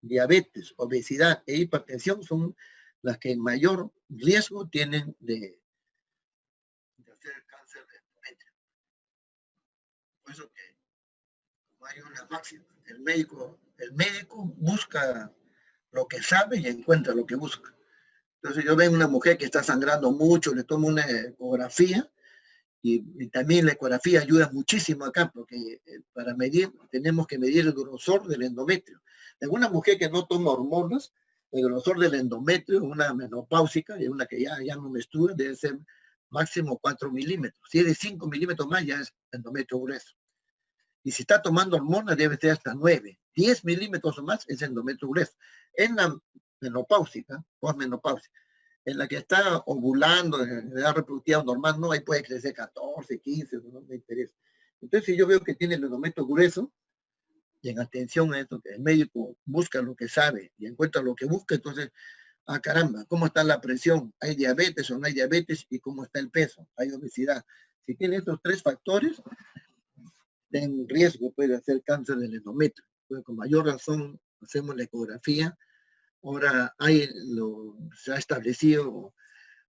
Diabetes, obesidad e hipertensión son las que mayor riesgo tienen de hacer cáncer de endometrio. Por eso que como hay una máxima, el médico busca lo que sabe y encuentra lo que busca. Entonces yo veo una mujer que está sangrando mucho, le tomo una ecografía y también la ecografía ayuda muchísimo acá porque para medir, tenemos que medir el grosor del endometrio. En una mujer que no toma hormonas, el grosor del endometrio, una menopáusica y una que ya no menstrua, debe ser máximo 4 milímetros. Si es de 5 milímetros más, ya es endometrio grueso. Y si está tomando hormonas, debe ser hasta 9. 10 milímetros o más es endometrio grueso. En la menopáusica, postmenopáusica, en la que está ovulando, en edad reproductiva normal, no, ahí puede crecer 14, 15, no me interesa. Entonces, si yo veo que tiene el endometrio grueso, y en atención a esto, que el médico busca lo que sabe y encuentra lo que busca, entonces, caramba, ¿cómo está la presión? ¿Hay diabetes o no hay diabetes? ¿Y cómo está el peso? ¿Hay obesidad? Si tiene estos 3 factores, en riesgo puede hacer cáncer del endometrio. Pues con mayor razón hacemos la ecografía. Ahora se ha establecido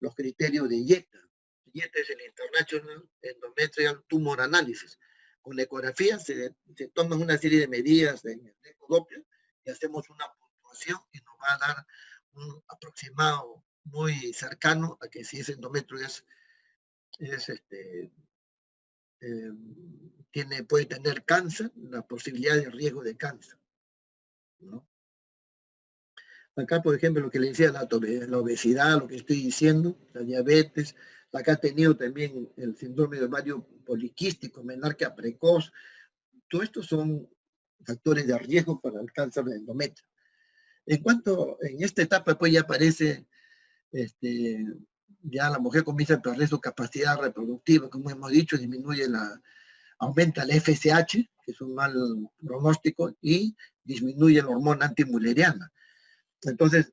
los criterios de IETA. IETA es el International Endometrial Tumor Analysis. Con la ecografía se toman una serie de medidas de Doppler y hacemos una puntuación y nos va a dar un aproximado muy cercano a que si ese endometrio puede tener cáncer, la posibilidad de riesgo de cáncer, ¿no? Acá, por ejemplo, lo que le decía, la obesidad, lo que estoy diciendo, la diabetes, acá ha tenido también el síndrome de ovario poliquístico, menarquia precoz, todo esto son factores de riesgo para el cáncer de endometrio. En esta etapa, pues ya aparece, ya la mujer comienza a perder su capacidad reproductiva, como hemos dicho, aumenta la FSH, que es un mal pronóstico, y disminuye la hormona antimuleriana. Entonces,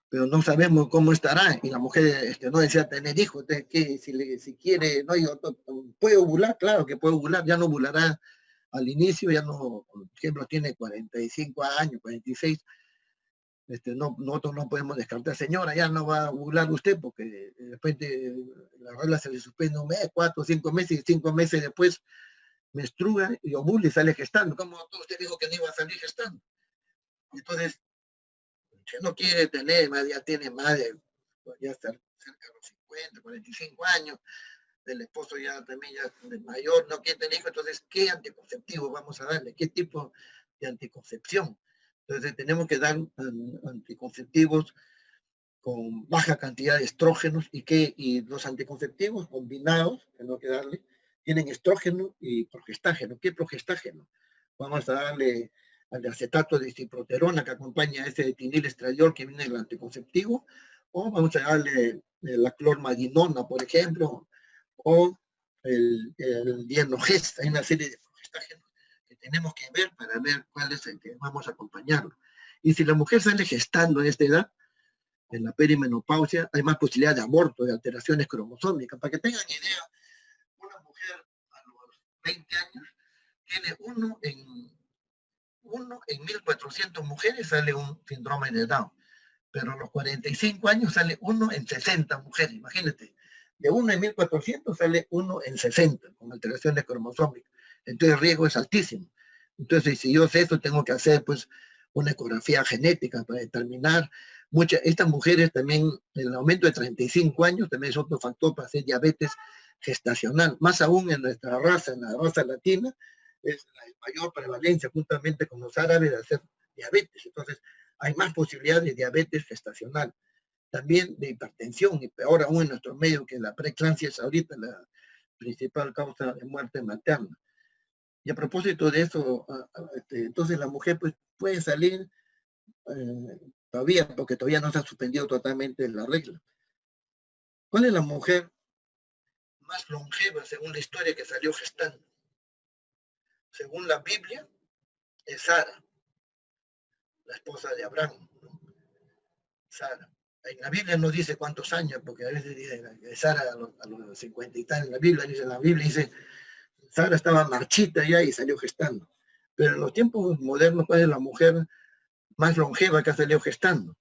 pero no sabemos cómo estará, y la mujer no desea tener hijos, entonces, si quiere, no, puede ovular, claro que puede ovular, ya no ovulará al inicio, ya no, por ejemplo, tiene 45 años, 46, nosotros no podemos descartar, señora, ya no va a ovular usted, porque de repente la regla se le suspende un mes, 4 o 5 meses, y 5 meses después menstrua y ovula y sale gestando. ¿Cómo usted dijo que no iba a salir gestando? Entonces, si no quiere tener, ya tiene más de, ya está cerca de los 50, 45 años, el esposo ya también ya es mayor, no quiere tener hijos, entonces, ¿qué anticonceptivo vamos a darle? ¿Qué tipo de anticoncepción? Entonces, tenemos que dar anticonceptivos con baja cantidad de estrógenos y los anticonceptivos combinados, tenemos que darle, tienen estrógeno y progestágeno. ¿Qué progestágeno? Vamos a darle al acetato de ciproterona que acompaña a ese etinilestradiol que viene del anticonceptivo, o vamos a darle la clormadinona, por ejemplo, o el dienogest. Hay una serie de progestágenos que tenemos que ver para ver cuál es el que vamos a acompañarlo. Y si la mujer sale gestando en esta edad, en la perimenopausia, hay más posibilidad de aborto, de alteraciones cromosómicas. Para que tengan idea, una mujer a los 20 años tiene uno en 1.400 mujeres sale un síndrome de Down, pero a los 45 años sale uno en 60 mujeres, imagínate. De 1 en 1.400 sale uno en 60 con alteraciones cromosómicas. Entonces el riesgo es altísimo. Entonces, si yo sé eso, tengo que hacer pues una ecografía genética para determinar. Estas mujeres también, el aumento de 35 años también es otro factor para hacer diabetes gestacional. Más aún en nuestra raza, en la raza latina, es la mayor prevalencia juntamente con los árabes de hacer diabetes. Entonces, hay más posibilidades de diabetes gestacional. También de hipertensión, y peor aún en nuestro medio, que la preeclampsia es ahorita la principal causa de muerte materna. Y a propósito de eso, entonces la mujer pues, puede salir todavía, porque todavía no se ha suspendido totalmente la regla. ¿Cuál es la mujer más longeva según la historia que salió gestando? Según la Biblia, es Sara, la esposa de Abraham, ¿no? Sara. En la Biblia no dice cuántos años, porque a veces dice que Sara a los 50 y tal. En la Biblia dice, Sara estaba marchita ya y salió gestando. Pero en los tiempos modernos, ¿cuál es la mujer más longeva que ha salido gestando?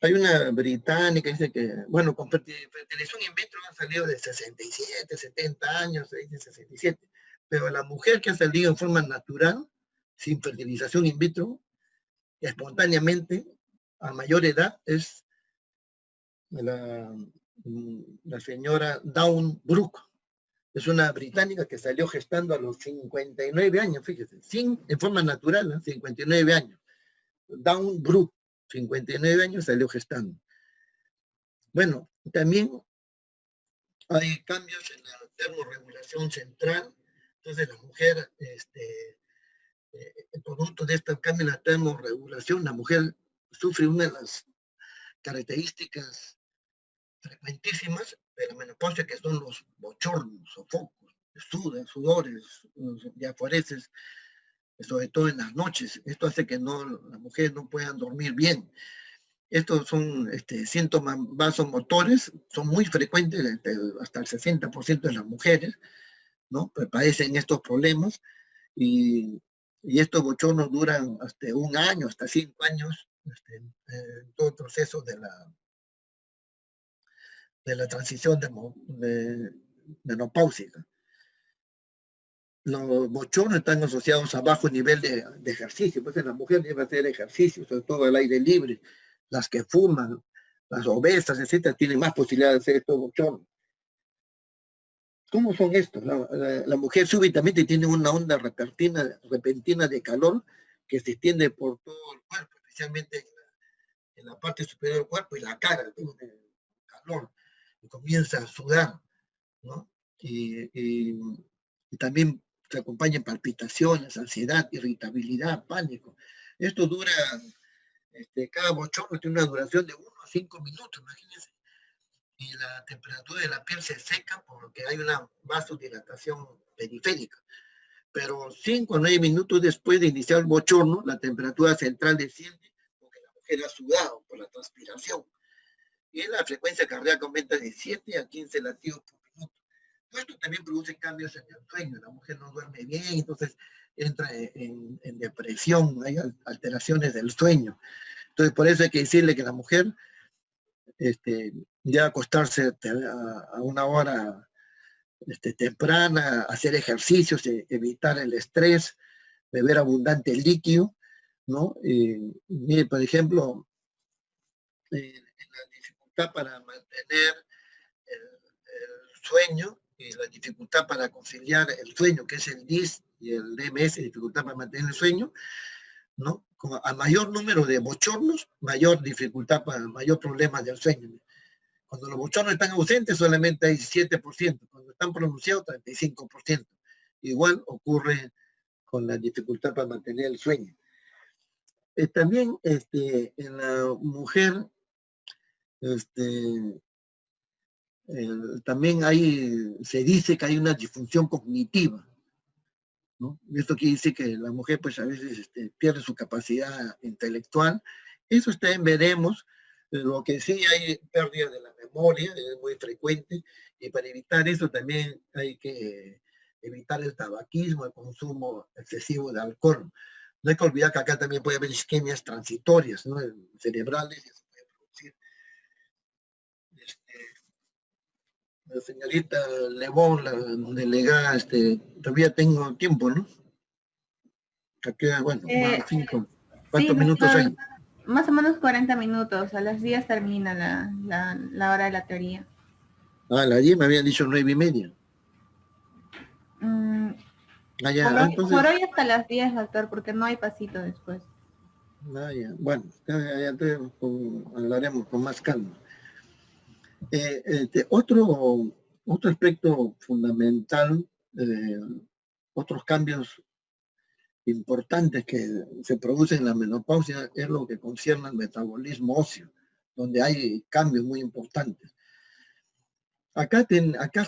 Hay una británica que dice que, bueno, con fertilización in vitro han salido de 67, 70 años, se dice 67, pero la mujer que ha salido en forma natural, sin fertilización in vitro, espontáneamente, a mayor edad, es la, la señora Dawn Brooke. Es una británica que salió gestando a los 59 años, fíjese, en forma natural, 59 años. Dawn Brooke, 59 años, salió gestando. Bueno, también hay cambios en la termorregulación central. Entonces la mujer, el producto de este cambio en la termorregulación, la mujer sufre una de las características frecuentísimas de la menopausia, que son los bochornos, sofocos, sudores, diaforeses, sobre todo en las noches. Esto hace que las mujeres no puedan dormir bien. Estos son síntomas vasomotores, son muy frecuentes, hasta el 60% de las mujeres, ¿no? Padecen estos problemas y estos bochornos duran hasta un año, hasta 5 años, en todo el proceso de la transición menopáusica. Los bochornos están asociados a bajo nivel de ejercicio, pues la mujer debe hacer ejercicio, sobre todo al aire libre. Las que fuman, las obesas, etcétera, tienen más posibilidades de hacer estos bochornos. ¿Cómo son estos? La mujer súbitamente tiene una onda repentina de calor que se extiende por todo el cuerpo, especialmente en la parte superior del cuerpo y la cara, tiene calor, y comienza a sudar, ¿no? Y también se acompañan palpitaciones, ansiedad, irritabilidad, pánico. Esto dura, cada bochorno tiene una duración de 1 a 5 minutos, imagínense. Y la temperatura de la piel se seca porque hay una vasodilatación periférica. Pero 5 o 9 minutos después de iniciar el bochorno, la temperatura central desciende porque la mujer ha sudado por la transpiración. Y la frecuencia cardíaca aumenta de 7 a 15 latidos por minuto. Esto también produce cambios en el sueño. La mujer no duerme bien, entonces entra en depresión, hay alteraciones del sueño. Entonces, por eso hay que decirle que la mujer ya acostarse a una hora temprana, hacer ejercicios, evitar el estrés, beber abundante líquido, ¿no? Mire, por ejemplo, la dificultad para mantener el sueño y la dificultad para conciliar el sueño, que es el DIS y el DMS, dificultad para mantener el sueño, ¿no? A mayor número de bochornos, mayor dificultad, mayor problema del sueño. Cuando los bochornos están ausentes, solamente hay 7%. Cuando están pronunciados, 35%. Igual ocurre con la dificultad para mantener el sueño. También en la mujer, también se dice que hay una disfunción cognitiva, ¿no? Esto quiere decir que la mujer pues a veces pierde su capacidad intelectual. Eso también veremos. Lo que sí hay pérdida de la memoria, es muy frecuente, y para evitar eso también hay que evitar el tabaquismo, el consumo excesivo de alcohol. No hay que olvidar que acá también puede haber isquemias transitorias, ¿no? Cerebrales, y eso puede producir. La señorita Lebón, la delegada, todavía tengo tiempo, ¿no? Aquí, bueno, Eh, más 5. sí, ¿Cuántos minutos hay? más o menos 40 minutos. A las 10 termina la hora de la teoría. Ah, la 10 me habían dicho 9:30. Mm, Ah, ya, ah, por entonces, hoy hasta las 10, doctor, porque no hay pasito después. ah, ya. Bueno, ya, entonces, hablaremos con más calma. Otro aspecto fundamental, otros cambios importantes que se producen en la menopausia es lo que concierne al metabolismo óseo, donde hay cambios muy importantes. Acá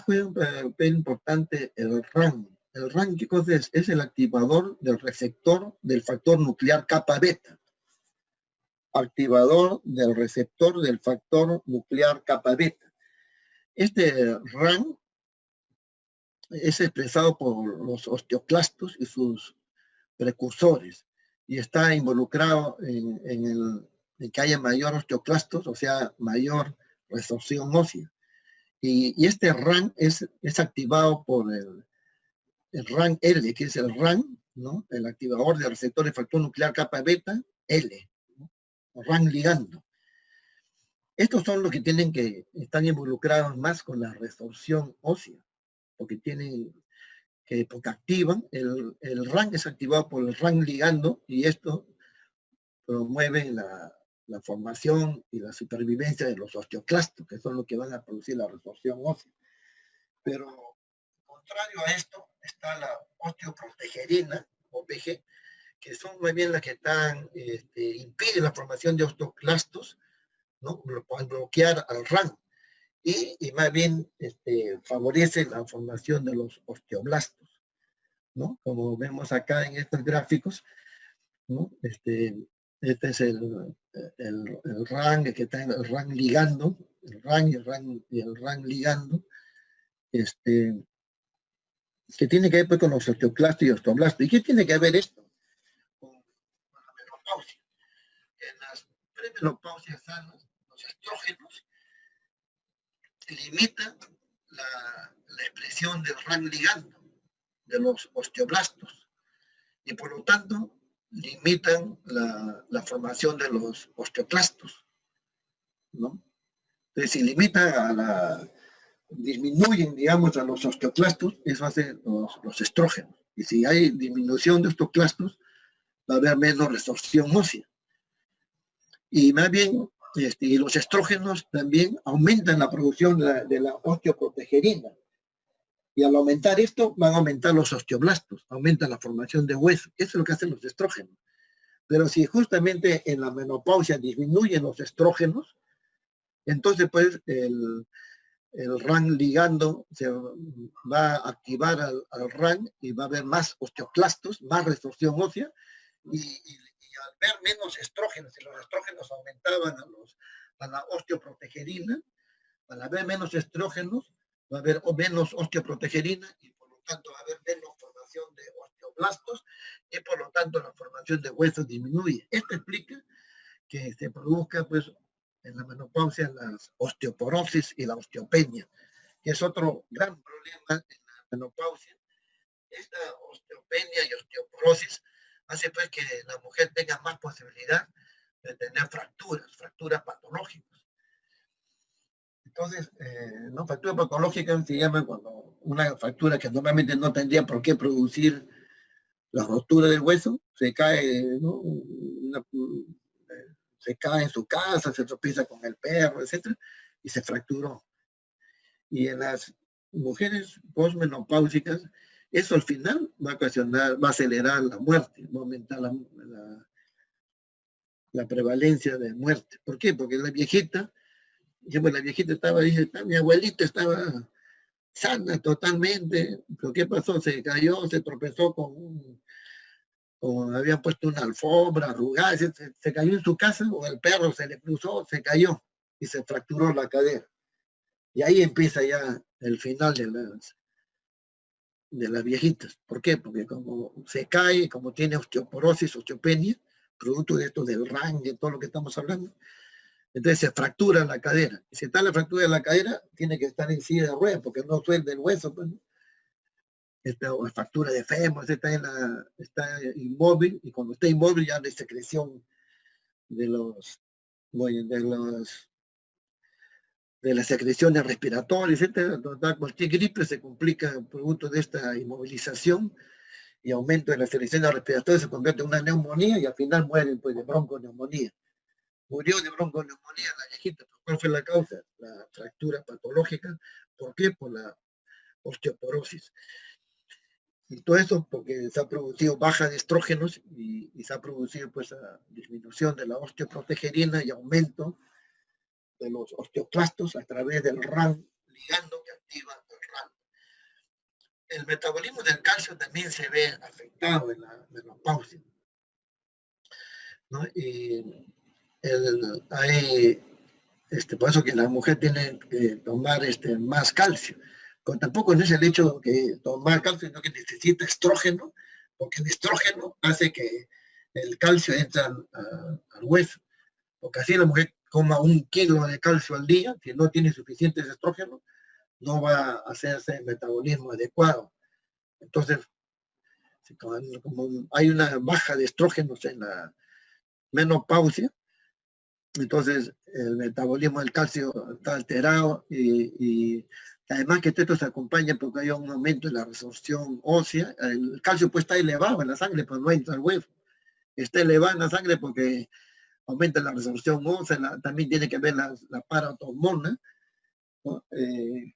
juega un papel importante el RAN. El RAN, ¿qué cosa es? Es el activador del receptor del factor nuclear kappa beta. Activador del receptor del factor nuclear kappa beta. Este RAN es expresado por los osteoclastos y sus precursores y está involucrado en que haya mayor osteoclastos, o sea, mayor resorción ósea. Y este RAN es activado por el RAN L, que es el RAN, ¿no? El activador del receptor de factor nuclear kappa beta, L, ¿no? RAN ligando. Estos son los que están involucrados más con la resorción ósea, porque porque activan, el RAN es activado por el RAN ligando y esto promueve la formación y la supervivencia de los osteoclastos, que son los que van a producir la resorción ósea. Pero contrario a esto está la osteoprotegerina, OPG, que son más bien las que impiden la formación de osteoclastos, ¿no? Pueden bloquear al RAN y más bien favorece la formación de los osteoblastos, ¿no? Como vemos acá en estos gráficos, ¿no? Este es el RAN, que está en el RAN ligando, el RAN y el RAN ligando, que tiene que ver pues, con los osteoclastos y osteoblastos. ¿Y qué tiene que ver esto con la menopausia? En las premenopausias sanas, los estrógenos limitan la expresión del RAN ligando de los osteoblastos y por lo tanto limitan la formación de los osteoclastos, ¿no? Entonces, si limitan disminuyen, digamos, a los osteoclastos, eso hace los estrógenos. Y si hay disminución de osteoclastos, va a haber menos resorción ósea. Y más bien, y los estrógenos también aumentan la producción de la osteoprotegerina. Y al aumentar esto, van a aumentar los osteoblastos, aumenta la formación de hueso. Eso es lo que hacen los estrógenos. Pero si justamente en la menopausia disminuyen los estrógenos, entonces pues el RAN ligando se va a activar al RAN y va a haber más osteoclastos, más resorción ósea, y al ver menos estrógenos, y los estrógenos aumentaban a la osteoprotegerina, al haber menos estrógenos, va a haber menos osteoprotegerina y por lo tanto va a haber menos formación de osteoblastos y por lo tanto la formación de huesos disminuye. Esto explica que se produzca pues en la menopausia la osteoporosis y la osteopenia, que es otro gran problema en la menopausia. Esta osteopenia y osteoporosis hace pues que la mujer tenga más posibilidad de tener fracturas patológicas. Entonces, ¿no? Fractura patológica se llama cuando una fractura que normalmente no tendría por qué producir la rotura del hueso, se cae, ¿no? Se cae en su casa, se tropieza con el perro, etcétera, y se fracturó. Y en las mujeres postmenopáusicas, eso al final va a ocasionar, va a acelerar la muerte, va a aumentar la prevalencia de muerte. ¿Por qué? Porque la viejita dice, mi abuelita estaba sana totalmente, pero ¿qué pasó? Se cayó, se tropezó habían puesto una alfombra arrugada, se cayó en su casa, o el perro se le cruzó, se cayó y se fracturó la cadera. Y ahí empieza ya el final de las viejitas. ¿Por qué? Porque como se cae, como tiene osteoporosis, osteopenia, producto de esto del RAN, de todo lo que estamos hablando, entonces se fractura la cadera. Y si está la fractura de la cadera, tiene que estar en silla de ruedas, porque no suelda el hueso. Pues, esta fractura de fémur, está inmóvil, y cuando está inmóvil ya no hay secreción de las secreciones respiratorias, etc. Cualquier gripe se complica producto de esta inmovilización y aumento de las secreciones respiratorias, se convierte en una neumonía y al final mueren pues, de bronconeumonía. Murió de bronconeumonía la viejita. ¿Cuál fue la causa? La fractura patológica. ¿Por qué? Por la osteoporosis. Y todo eso porque se ha producido baja de estrógenos y se ha producido pues a disminución de la osteoprotegerina y aumento de los osteoclastos a través del RAN, ligando que activa el RAN. El metabolismo del calcio también se ve afectado en la menopausia, ¿no? Y por eso que la mujer tiene que tomar más calcio. Pero tampoco no es el hecho que tomar calcio, sino que necesita estrógeno, porque el estrógeno hace que el calcio entre al hueso. Porque así la mujer coma 1 kilo de calcio al día, si no tiene suficientes estrógenos, no va a hacerse el metabolismo adecuado. Entonces, como hay una baja de estrógenos en la menopausia, entonces el metabolismo del calcio está alterado y además que esto se acompaña porque hay un aumento en la resorción ósea. El calcio pues está elevado en la sangre, pero no entra al hueso. Está elevado en la sangre porque aumenta la resorción ósea, también tiene que ver la paratormona, ¿no? Que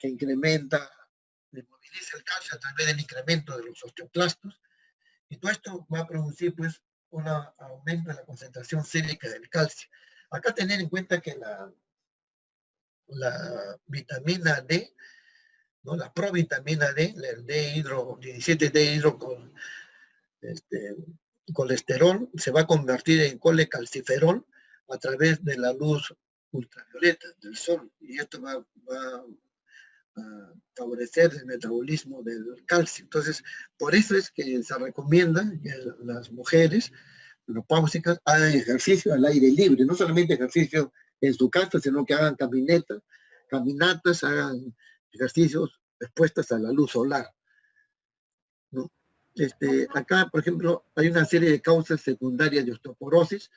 moviliza el calcio a través del incremento de los osteoclastos. Y todo esto va a producir pues un aumento de la concentración sérica del calcio. Acá tener en cuenta que la vitamina D, ¿no? La provitamina D, el 17 con colesterol, se va a convertir en colecalciferol a través de la luz ultravioleta del sol. Y esto va a favorecer el metabolismo del calcio. Entonces, por eso es que se recomienda que las mujeres menopáusicas hagan ejercicio al aire libre, no solamente ejercicio en su casa, sino que hagan caminatas, hagan ejercicios expuestas a la luz solar, ¿no? Acá, por ejemplo, hay una serie de causas secundarias de osteoporosis.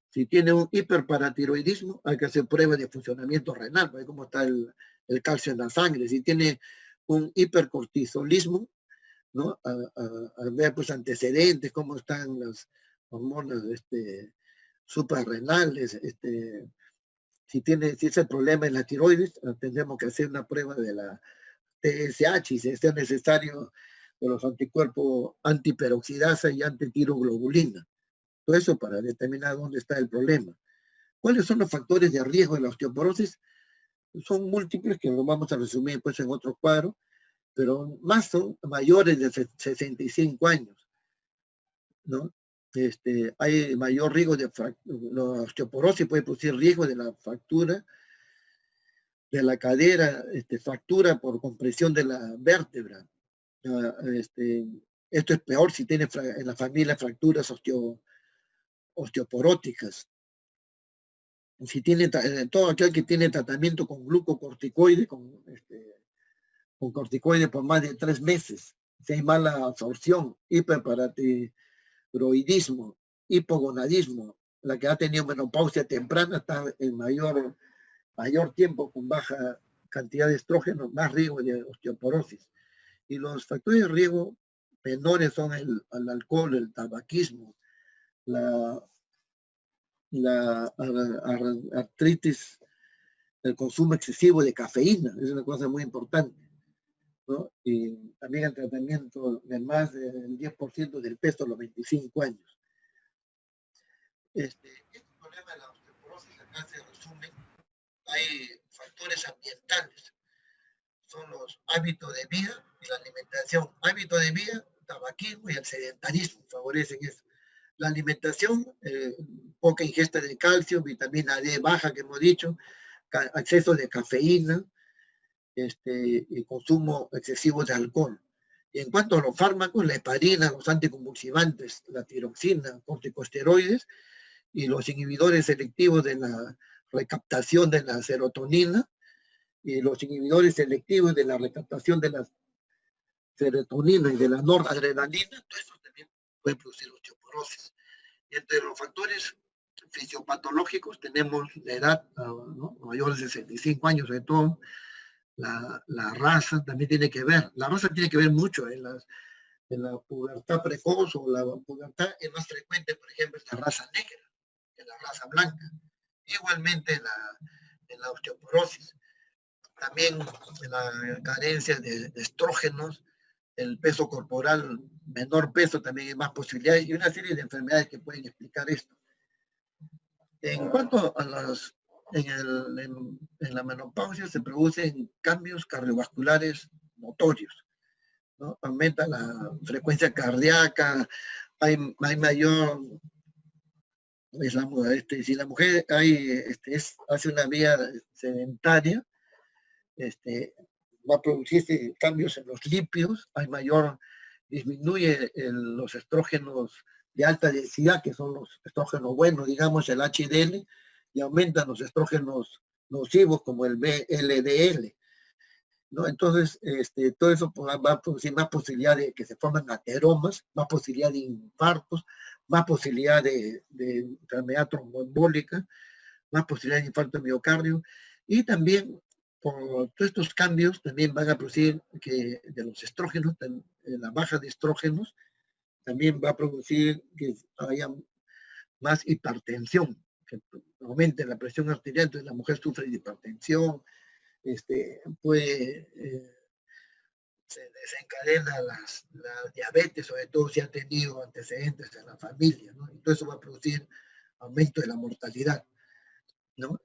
Si tiene un hiperparatiroidismo, hay que hacer pruebas de funcionamiento renal, para ver cómo está el calcio en la sangre. Si tiene un hipercortisolismo, ¿no? A ver pues antecedentes, cómo están las hormonas suprarrenales, si es el problema en la tiroides, tendremos que hacer una prueba de la TSH, y si sea necesario, de los anticuerpos antiperoxidasa y antitiroglobulina. Todo eso para determinar dónde está el problema. ¿Cuáles son los factores de riesgo de la osteoporosis? Son múltiples, que lo vamos a resumir pues en otro cuadro, pero más son mayores de 65 años, ¿no? Hay mayor riesgo de la osteoporosis, puede producir riesgo de la fractura de la cadera, fractura por compresión de la vértebra. Esto es peor si tiene en la familia fracturas osteoporóticas. Si tiene todo aquel que tiene tratamiento con glucocorticoides, con corticoides por más de 3 meses, si hay mala absorción, hiperparatiroidismo, hipogonadismo, la que ha tenido menopausia temprana está en mayor tiempo con baja cantidad de estrógeno, más riesgo de osteoporosis. Y los factores de riesgo menores son el alcohol, el tabaquismo, la artritis, el consumo excesivo de cafeína, es una cosa muy importante, ¿no? Y también el tratamiento de más del 10% del peso a los 25 años. Este problema de la osteoporosis acá se resume. Hay factores ambientales, son los hábitos de vida y la alimentación. Hábitos de vida, tabaquismo y el sedentarismo favorecen eso. La alimentación, poca ingesta de calcio, vitamina D baja, que hemos dicho, exceso de cafeína, y consumo excesivo de alcohol. Y en cuanto a los fármacos, la heparina, los anticonvulsivantes, la tiroxina, corticosteroides y los inhibidores selectivos de la recaptación de la serotonina y los inhibidores selectivos de la recaptación de la serotonina y de la noradrenalina, todo eso también puede producir osteoporosis. Y entre los factores fisiopatológicos tenemos la edad, ¿no? Mayores de 65 años, sobre todo, la raza también tiene que ver. La raza tiene que ver mucho en la pubertad precoz o la pubertad es más frecuente, por ejemplo, en la raza negra, en la raza blanca. Igualmente en la osteoporosis. También en la carencia de estrógenos, el peso corporal, menor peso, también hay más posibilidades y una serie de enfermedades que pueden explicar esto. En cuanto a en la menopausia se producen cambios cardiovasculares notorios, ¿no? Aumenta la frecuencia cardíaca, hay mayor, si la mujer hace una vida sedentaria, va a producirse cambios en los lípidos, disminuye los estrógenos de alta densidad, que son los estrógenos buenos, digamos el HDL, y aumentan los estrógenos nocivos como el VLDL, ¿no? Entonces, todo eso va a producir más posibilidad de que se formen ateromas, más posibilidad de infartos, más posibilidad de enfermedad tromboembólica, más posibilidad de infarto de miocardio, y también por todos estos cambios también van a producir que de los estrógenos, la baja de estrógenos, también va a producir que haya más hipertensión, que aumente la presión arterial, entonces la mujer sufre de hipertensión, se desencadena la diabetes, sobre todo si ha tenido antecedentes en la familia, ¿no? Y todo eso va a producir aumento de la mortalidad, ¿no?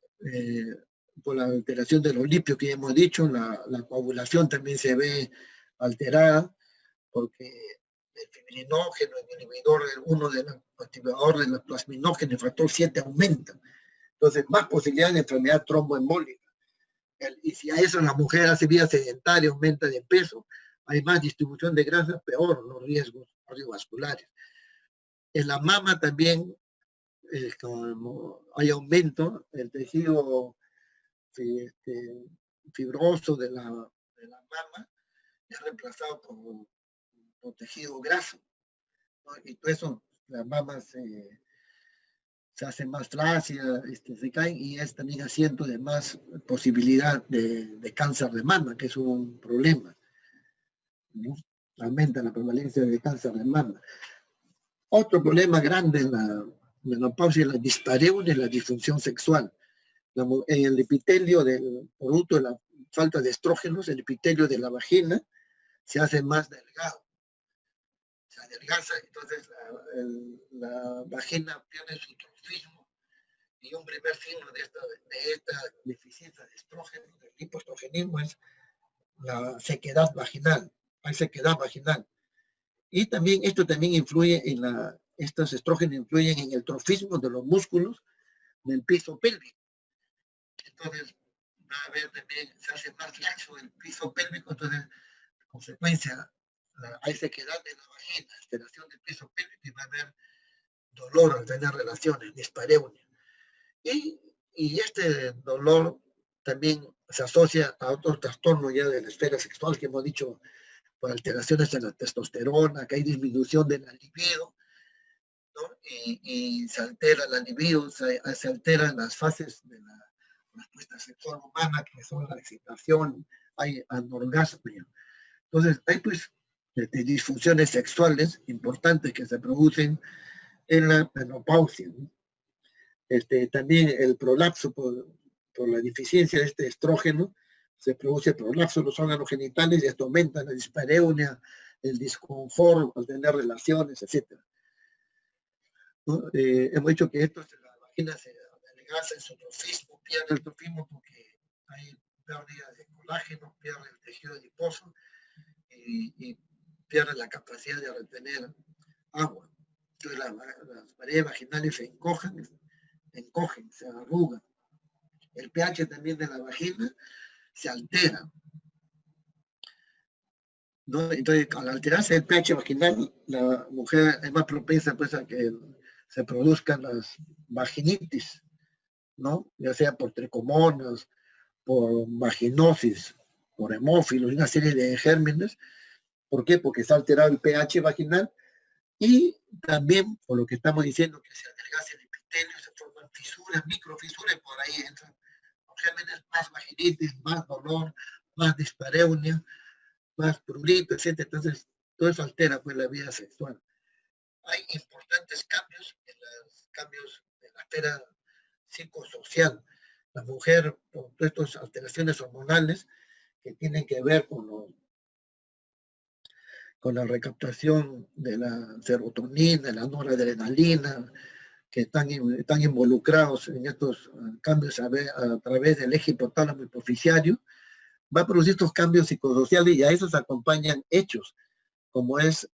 Por la alteración de los lípidos que ya hemos dicho, la coagulación también se ve alterada, porque el fibrinógeno, el inhibidor, activador de la plasminógeno, el factor 7 aumenta. Entonces, más posibilidad de enfermedad tromboembólica. Y si a eso la mujer hace vida sedentaria, aumenta de peso, hay más distribución de grasa, peor los riesgos cardiovasculares. En la mama también, como hay aumento, el tejido fibroso de la mama es reemplazado por tejido graso, ¿no? Y todo eso, la mama se hace más flácida, se caen y es también asiento de más posibilidad de cáncer de mama, que es un problema, ¿no? Aumenta la prevalencia de cáncer de mama. Otro problema grande en la menopausia es la dispareunia y la disfunción sexual. El epitelio producto de la falta de estrógenos, el epitelio de la vagina se hace más delgado, se adelgaza, entonces la vagina pierde su trofismo, y un primer signo de esta deficiencia de estrógeno, del hipoestrogenismo, es la sequedad vaginal, hay sequedad vaginal. Y también esto también influye estos estrógenos influyen en el trofismo de los músculos del piso pélvico. Entonces, va a haber también, se hace más laxo el piso pélvico, entonces, en consecuencia, hay sequedad en la vagina, alteración del piso pélvico, y va a haber dolor al tener relaciones, dispareunia. Y este dolor también se asocia a otros trastornos ya de la esfera sexual que hemos dicho, por alteraciones en la testosterona, que hay disminución de la libido, ¿no? Y se altera la libido, se alteran las fases de la respuesta sexual humana, que son la excitación, hay anorgasmia. Entonces, hay pues disfunciones sexuales importantes que se producen en la menopausia, ¿no? También el prolapso por la deficiencia de este estrógeno, se produce prolapso de los órganos genitales y esto aumenta la dispareunia, el disconfort al tener relaciones, etc. ¿No? Hemos dicho que la vagina se adelgaza en su trofismo, pierde el trofismo porque hay pérdida de colágeno, pierde el tejido adiposo y pierde la capacidad de retener agua. Entonces las paredes vaginales se encogen, se arrugan. El pH también de la vagina se altera, ¿no? Entonces, al alterarse el pH vaginal, la mujer es más propensa pues, a que se produzcan las vaginitis, ¿no? Ya sea por tricomonas, por vaginosis, por hemófilos, una serie de gérmenes ¿Por qué? Porque se ha alterado el pH vaginal y también, por lo que estamos diciendo, que se adelgaza el epitelio, se forman fisuras, microfisuras, y por ahí entran gérmenes, más vaginitis, más dolor, más dispareunia, más prurito, etc. Entonces, todo eso altera pues la vida sexual. Hay importantes cambios en la esfera psicosocial. La mujer, por todas estas alteraciones hormonales que tienen que ver con la recaptación de la serotonina, la noradrenalina, que están involucrados en estos cambios a través del eje hipotálamo hipoficiario, va a producir estos cambios psicosociales y a esos acompañan hechos, como es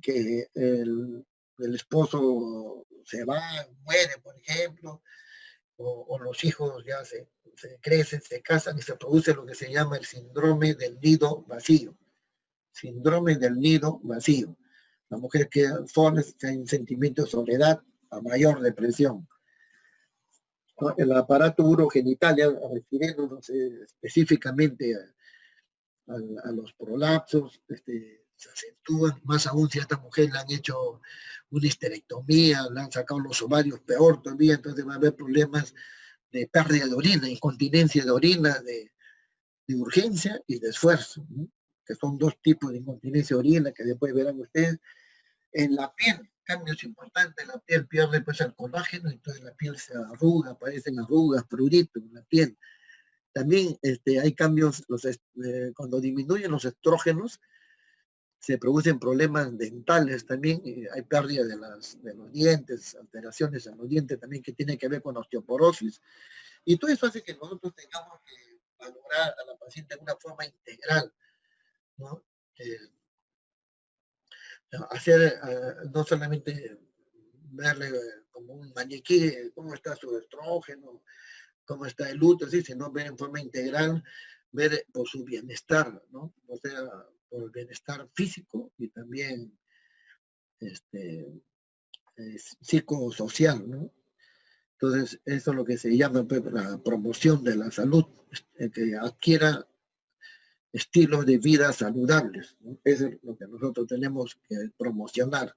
que el esposo se va, muere, por ejemplo, o los hijos ya se crecen, se casan y se produce lo que se llama el síndrome del nido vacío. Síndrome del nido vacío. La mujer queda sola, hay un sentimiento de soledad, a mayor depresión. ¿No? El aparato urogenital, ya refiriéndonos específicamente a los prolapsos, se acentúan, más aún si a esta mujer le han hecho una histerectomía, le han sacado los ovarios, peor todavía, entonces va a haber problemas de pérdida de orina, incontinencia de orina, de urgencia y de esfuerzo, ¿no? Que son dos tipos de incontinencia de orina que después verán ustedes. En la piel, cambios importantes, la piel pierde pues el colágeno, entonces la piel se arruga, aparecen arrugas, pruritos en la piel. También hay cambios, cuando disminuyen los estrógenos, se producen problemas dentales también, hay pérdida de los dientes, alteraciones en los dientes también que tienen que ver con osteoporosis, y todo eso hace que nosotros tengamos que valorar a la paciente de una forma integral, ¿no? Hacer, no solamente verle como un maniquí, cómo está su estrógeno, cómo está el útero, ¿sí? Sino ver en forma integral, ver por su bienestar, ¿no? O sea, por el bienestar físico y también psicosocial, ¿no? Entonces, eso es lo que se llama pues, la promoción de la salud, que adquiera estilos de vida saludables, ¿no? Eso es lo que nosotros tenemos que promocionar.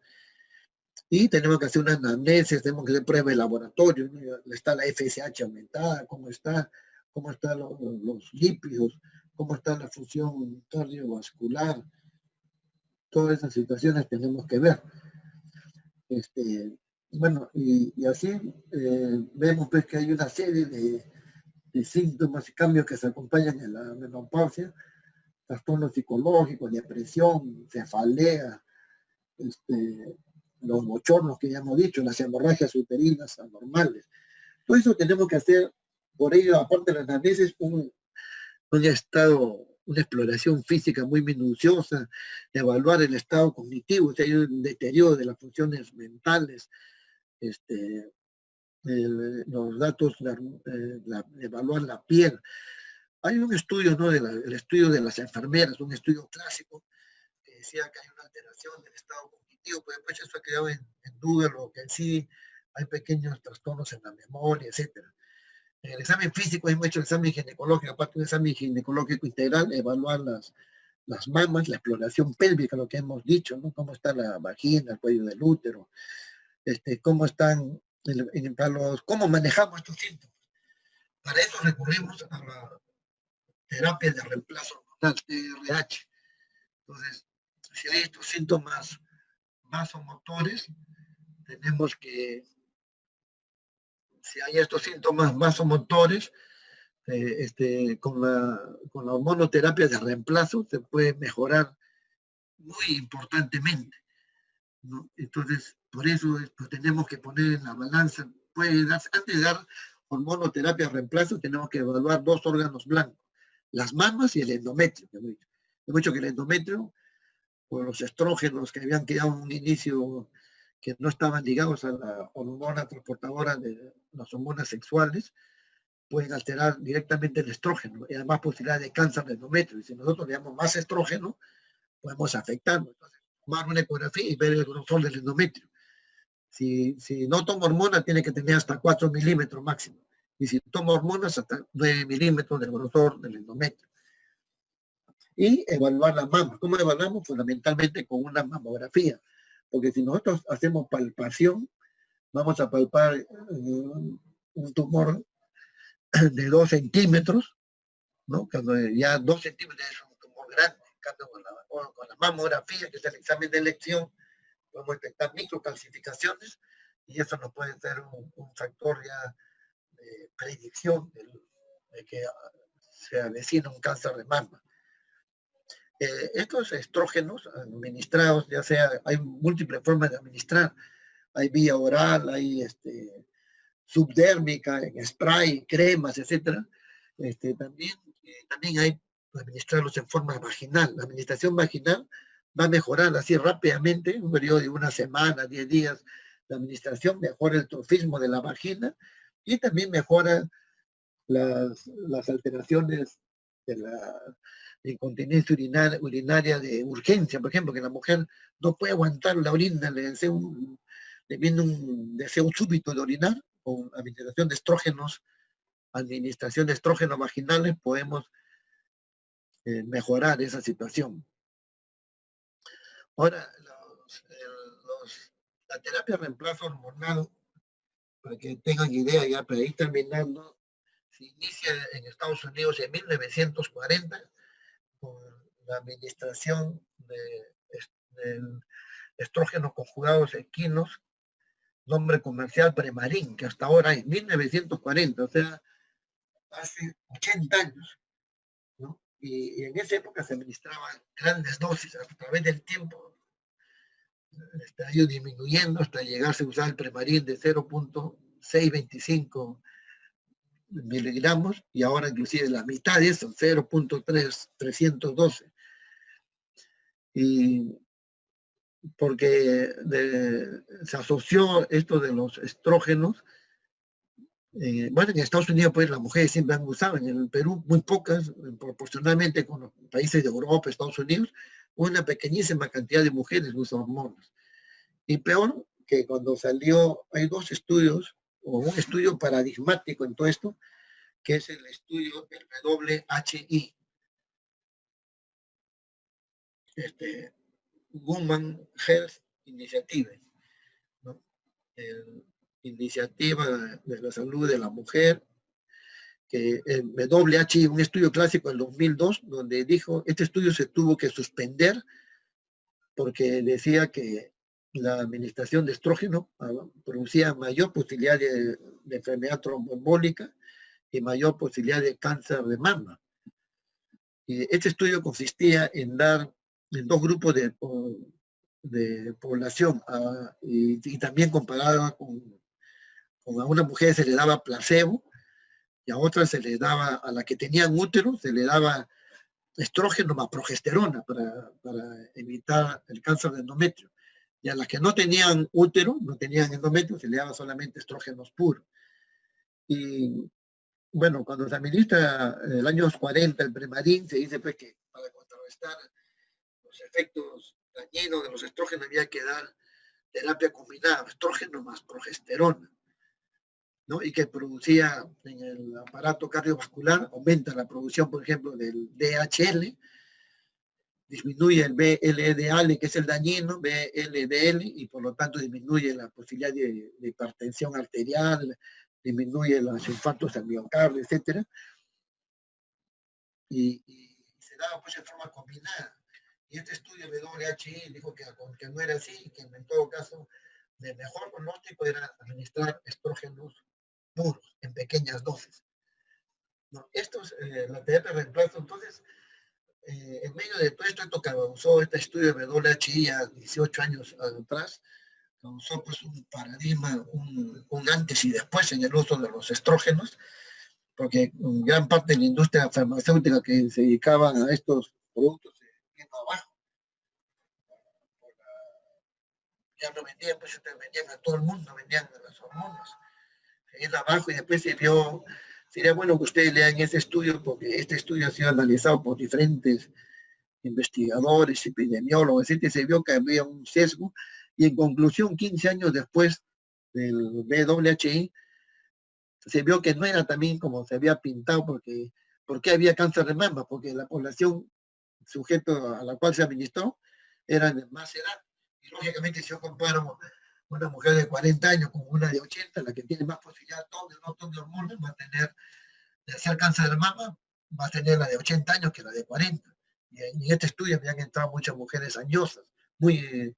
Y tenemos que hacer una anamnesis, tenemos que hacer pruebas de laboratorio, ¿no? Está la FSH aumentada, cómo están los lípidos, cómo está la función cardiovascular, todas esas situaciones tenemos que ver. Bueno, y así vemos pues que hay una serie de síntomas y cambios que se acompañan en la menopausia, trastornos psicológicos, depresión, cefalea, los bochornos que ya hemos dicho, las hemorragias uterinas anormales. Todo eso tenemos que hacer, por ello, aparte de las análisis, un estado, una exploración física muy minuciosa, evaluar el estado cognitivo, si hay un deterioro de las funciones mentales, los datos, evaluar la piel. Hay un estudio, ¿no? El estudio de las enfermeras, un estudio clásico, que decía que hay una alteración del estado cognitivo, pero después eso ha quedado en duda, lo que en sí hay pequeños trastornos en la memoria, etcétera. En el examen físico hemos hecho el examen ginecológico, aparte de un examen ginecológico integral, evaluar las mamas, la exploración pélvica, lo que hemos dicho, ¿no? Cómo está la vagina, el cuello del útero, cómo están, cómo manejamos estos síntomas. Para eso recurrimos a la terapia de reemplazo hormonal, TRH. Entonces, si hay estos síntomas vasomotores, tenemos que, si hay estos síntomas vasomotores, con la hormonoterapia de reemplazo se puede mejorar muy importantemente, ¿no? Entonces, por eso tenemos que poner en la balanza, antes de dar hormonoterapia de reemplazo, tenemos que evaluar dos órganos blancos, las mamas y el endometrio. Hemos dicho que el endometrio, por los estrógenos que habían quedado en un inicio que no estaban ligados a la hormona transportadora de las hormonas sexuales, pueden alterar directamente el estrógeno y además posibilidad de cáncer de endometrio. Y si nosotros le damos más estrógeno, podemos afectarlo. Entonces, tomar una ecografía y ver el grosor del endometrio. Si no toma hormonas, tiene que tener hasta 4 milímetros máximo. Y si toma hormonas, hasta 9 milímetros del grosor del endometrio. y evaluar la mama. ¿Cómo evaluamos? Fundamentalmente con una mamografía, porque si nosotros hacemos palpación, vamos a palpar un tumor de 2 centímetros, ¿no? Cuando ya 2 centímetros es un tumor grande. En cambio, con la mamografía, que es el examen de elección, podemos detectar microcalcificaciones y eso nos puede ser un factor ya de predicción de que se avecina un cáncer de mama. Estos estrógenos administrados, ya sea, hay múltiples formas de administrar, hay vía oral, hay subdérmica, en spray, cremas, etcétera. También hay administrarlos en forma vaginal. La administración vaginal va a mejorar así rápidamente, en un periodo de una semana, 10 días, la administración mejora el trofismo de la vagina y también mejora las alteraciones de la incontinencia urinaria de urgencia, por ejemplo, que la mujer no puede aguantar la orina, le viene un deseo súbito de orinar, con administración de estrógenos, administración de estrógenos vaginales, podemos mejorar esa situación. Ahora, la terapia de reemplazo hormonal, para que tengan idea ya, para ir terminando, se inicia en Estados Unidos en 1940 con la administración de estrógenos conjugados equinos, nombre comercial Premarin, que hasta ahora es 1940, o sea, hace 80 años, ¿no? Y en esa época se administraban grandes dosis a través del tiempo, ha ido disminuyendo hasta llegarse a usar el Premarin de 0.625 miligramos y ahora inclusive la mitad de eso, 0.312. Y porque se asoció esto de los estrógenos. Bueno, en Estados Unidos pues las mujeres siempre han usado, en el Perú muy pocas, proporcionalmente con los países de Europa, Estados Unidos, una pequeñísima cantidad de mujeres usan hormonas. Y peor que cuando salió, hay 2 estudios, o un estudio paradigmático en todo esto, que es el estudio del WHI, Women Health Initiative, ¿no? Iniciativa de la salud de la mujer, que WHI, un estudio clásico del 2002, donde dijo, este estudio se tuvo que suspender porque decía que la administración de estrógeno producía mayor posibilidad de enfermedad tromboembólica y mayor posibilidad de cáncer de mama. Y este estudio consistía en dar en 2 grupos de población y también comparada con a una mujer se le daba placebo y a otra se le daba, a la que tenían útero, se le daba estrógeno más progesterona para evitar el cáncer de endometrio. Y a las que no tenían útero, no tenían endometrio, se le daba solamente estrógenos puros. Y bueno, cuando se administra en el año 40 el Premarin, se dice pues que para contrarrestar los efectos dañinos de los estrógenos había que dar terapia combinada, estrógeno más progesterona, ¿no? Y que producía en el aparato cardiovascular, aumenta la producción, por ejemplo, del DHL, disminuye el VLDL, que es el dañino, VLDL, y por lo tanto disminuye la posibilidad de hipertensión arterial, disminuye los infartos al miocardio, etc. Y se daba pues en forma combinada. Y este estudio de WHI dijo que no era así, que en todo caso el mejor pronóstico era administrar estrógenos puros, en pequeñas dosis. No, la terapia de reemplazo, entonces, en medio de todo esto que causó este estudio de WHI a 18 años atrás, causó pues un paradigma, un antes y después en el uso de los estrógenos, porque gran parte de la industria farmacéutica que se dedicaban a estos productos se vino abajo. Ya no vendían, pues vendían a todo el mundo, vendían las hormonas. Se vino abajo y después se vio. Sería bueno que ustedes lean ese estudio, porque este estudio ha sido analizado por diferentes investigadores, epidemiólogos, etc. Se vio que había un sesgo y en conclusión, 15 años después del WHI, se vio que no era también como se había pintado, porque había cáncer de mama, porque la población sujeto a la cual se administró eran de más edad. Y lógicamente, si yo comparo una mujer de 40 años con una de 80, la que tiene más posibilidad de un montón de hormonas va a tener, de hacer cáncer de mama, va a tener la de 80 años que la de 40. Y en este estudio habían entrado muchas mujeres añosas, muy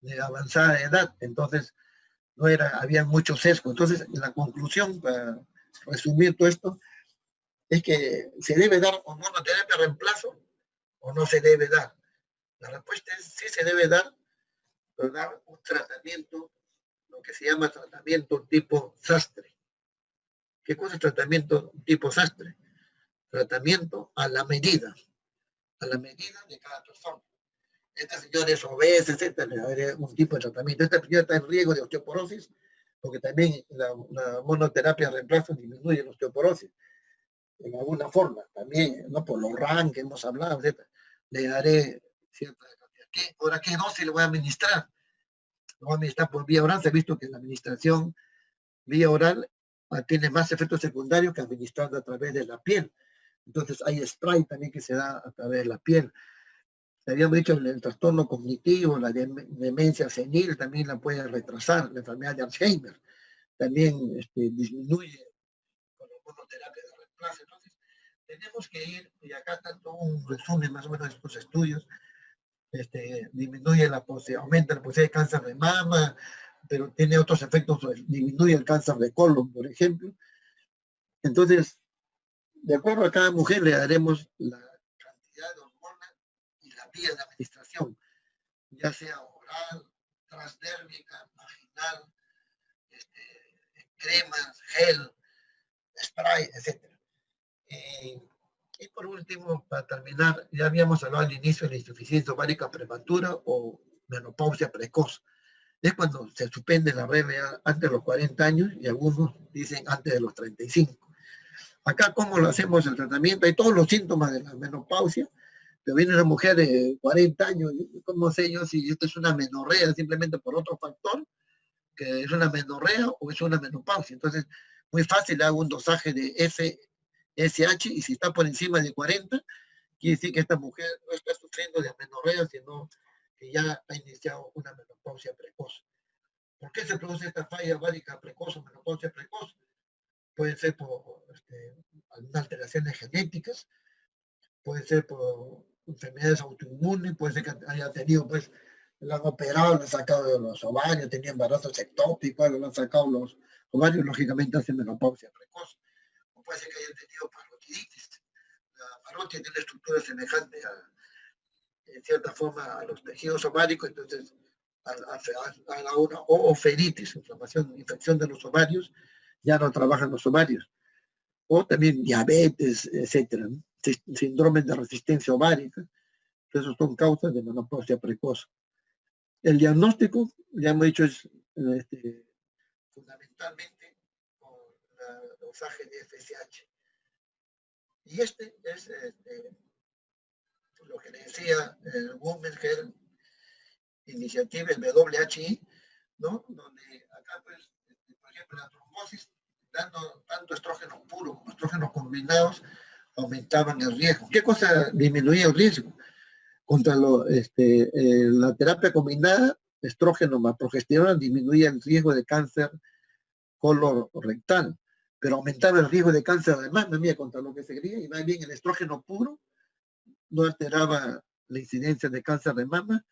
de avanzada edad, entonces no era, había mucho sesgo. Entonces, la conclusión, para resumir todo esto, es que se debe dar hormonoterapia reemplazo o no se debe dar. La respuesta es sí se debe dar, pero dar un tratamiento, lo que se llama tratamiento tipo sastre. ¿Qué cosa es tratamiento tipo sastre? Tratamiento a la medida de cada persona. Esta señora es obesa, etcétera, le daré un tipo de tratamiento. Esta señora está en riesgo de osteoporosis, porque también la monoterapia de reemplazo disminuye la osteoporosis en alguna forma, también, ¿no? Por los RAN que hemos hablado, etcétera. Le daré cierta cantidad. Ahora, ¿qué dosis le voy a administrar? Lo voy a administrar por vía oral. Se ha visto que la administración vía oral tiene más efectos secundarios que administrando a través de la piel. Entonces, hay spray también que se da a través de la piel. Habíamos dicho el trastorno cognitivo, la demencia senil también la puede retrasar, la enfermedad de Alzheimer también disminuye con la monoterapia de reemplazo. Entonces, tenemos que ir, y acá está todo un resumen más o menos de estos estudios, disminuye aumenta la posibilidad de cáncer de mama, pero tiene otros efectos, disminuye el cáncer de colon, por ejemplo. Entonces, de acuerdo a cada mujer le daremos la cantidad de hormona y la vía de administración, ya sea oral, transdérmica, vaginal, cremas, gel, spray, etc. Y por último, para terminar, ya habíamos hablado al inicio de la insuficiencia ovárica prematura o menopausia precoz. Es cuando se suspende la regla antes de los 40 años y algunos dicen antes de los 35. Acá, ¿cómo lo hacemos el tratamiento? Hay todos los síntomas de la menopausia, pero viene una mujer de 40 años, ¿cómo sé yo si esto es una menorrea simplemente por otro factor, que es una menorrea o es una menopausia? Entonces, muy fácil, hago un dosaje de FSH y si está por encima de 40, quiere decir que esta mujer no está sufriendo de amenorrea, sino que ya ha iniciado una menopausia precoz. ¿Por qué se produce esta falla ovárica precoz o menopausia precoz? Puede ser por algunas alteraciones genéticas, puede ser por enfermedades autoinmunes, puede ser que haya tenido, pues, lo han operado, lo han sacado de los ovarios, tenía embarazos ectópicos, lo han sacado los ovarios, lógicamente hace menopausia precoz. O puede ser que haya tenido parotiditis. La parotia tiene una estructura semejante en cierta forma a los tejidos ováricos, entonces a una ooferitis, infección de los ovarios, ya no trabajan los ovarios. O también diabetes, etcétera, ¿no? Síndromes de resistencia ovárica, esos son causas de menopausia precoz. El diagnóstico, ya hemos dicho, es fundamentalmente con el dosaje de FSH. Y es lo que le decía el Women's Health Initiative, el WHI, ¿no? Donde acá, pues, por ejemplo, la trombosis, dando tanto estrógeno puro como estrógenos combinados, aumentaban el riesgo. ¿Qué cosa disminuía el riesgo? Contra la terapia combinada, estrógeno más progesterona, disminuía el riesgo de cáncer colorectal, pero aumentaba el riesgo de cáncer de mama, mía, contra lo que se creía, y más bien el estrógeno puro no alteraba la incidencia de cáncer de mama,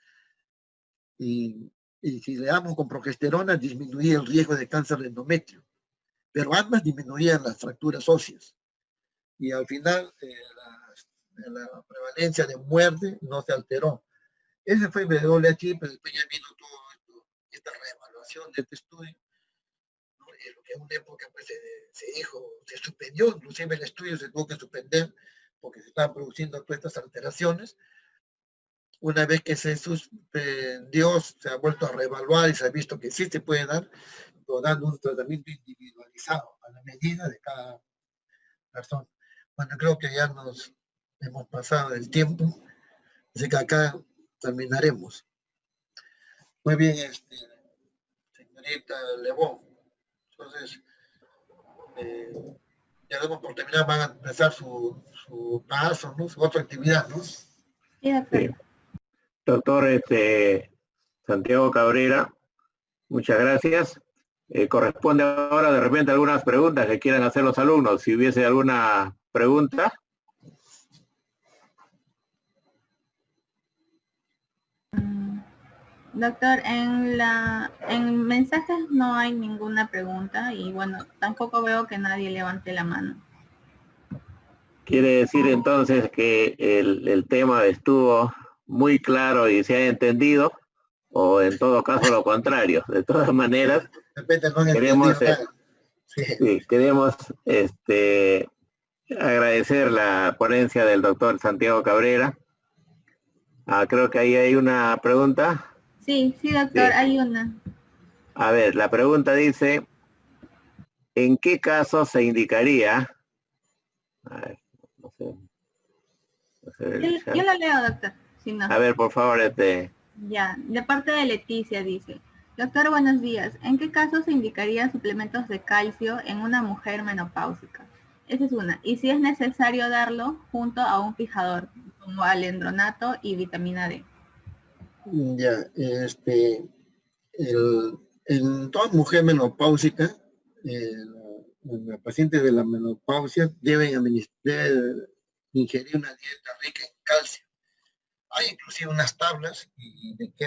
y si le damos con progesterona, disminuía el riesgo de cáncer de endometrio, pero ambas disminuían las fracturas óseas. Y al final, la prevalencia de muerte no se alteró. Ese fue el WHI, pero después ya vino todo esto, esta reevaluación de este estudio, ¿no? En lo que en una época pues, se dijo, se suspendió, inclusive el estudio se tuvo que suspender porque se estaban produciendo todas estas alteraciones. Una vez que se suspendió, se ha vuelto a reevaluar y se ha visto que sí se puede dar, pero dando un tratamiento individualizado a la medida de cada persona. Bueno, creo que ya nos hemos pasado del tiempo, así que acá terminaremos. Muy bien, señorita Lebón. Entonces, ya damos por terminar, van a empezar su paso, ¿no? Su otra actividad, ¿no? Sí, doctor. Sí. Doctor Santiago Cabrera, muchas gracias. Corresponde ahora de repente algunas preguntas que quieran hacer los alumnos. Si hubiese alguna pregunta. Doctor, en mensajes no hay ninguna pregunta y bueno, tampoco veo que nadie levante la mano. Quiere decir entonces que el tema estuvo muy claro y se ha entendido, o en todo caso lo contrario. De todas maneras, queremos, sí, queremos agradecer la ponencia del doctor Santiago Cabrera. Creo que ahí hay una pregunta. Sí, doctor, sí. Hay una. A ver, la pregunta dice, ¿en qué caso se indicaría? A ver, no sé, yo lo leo, doctor. Si no. A ver, por favor, Ya, de parte de Leticia dice, doctor, buenos días. ¿En qué caso se indicaría suplementos de calcio en una mujer menopáusica? Esa es una. Y si es necesario darlo junto a un fijador, como alendronato y vitamina D. Ya, en toda mujer menopáusica, la paciente de la menopausia debe ingerir una dieta rica en calcio. Hay inclusive unas tablas de qué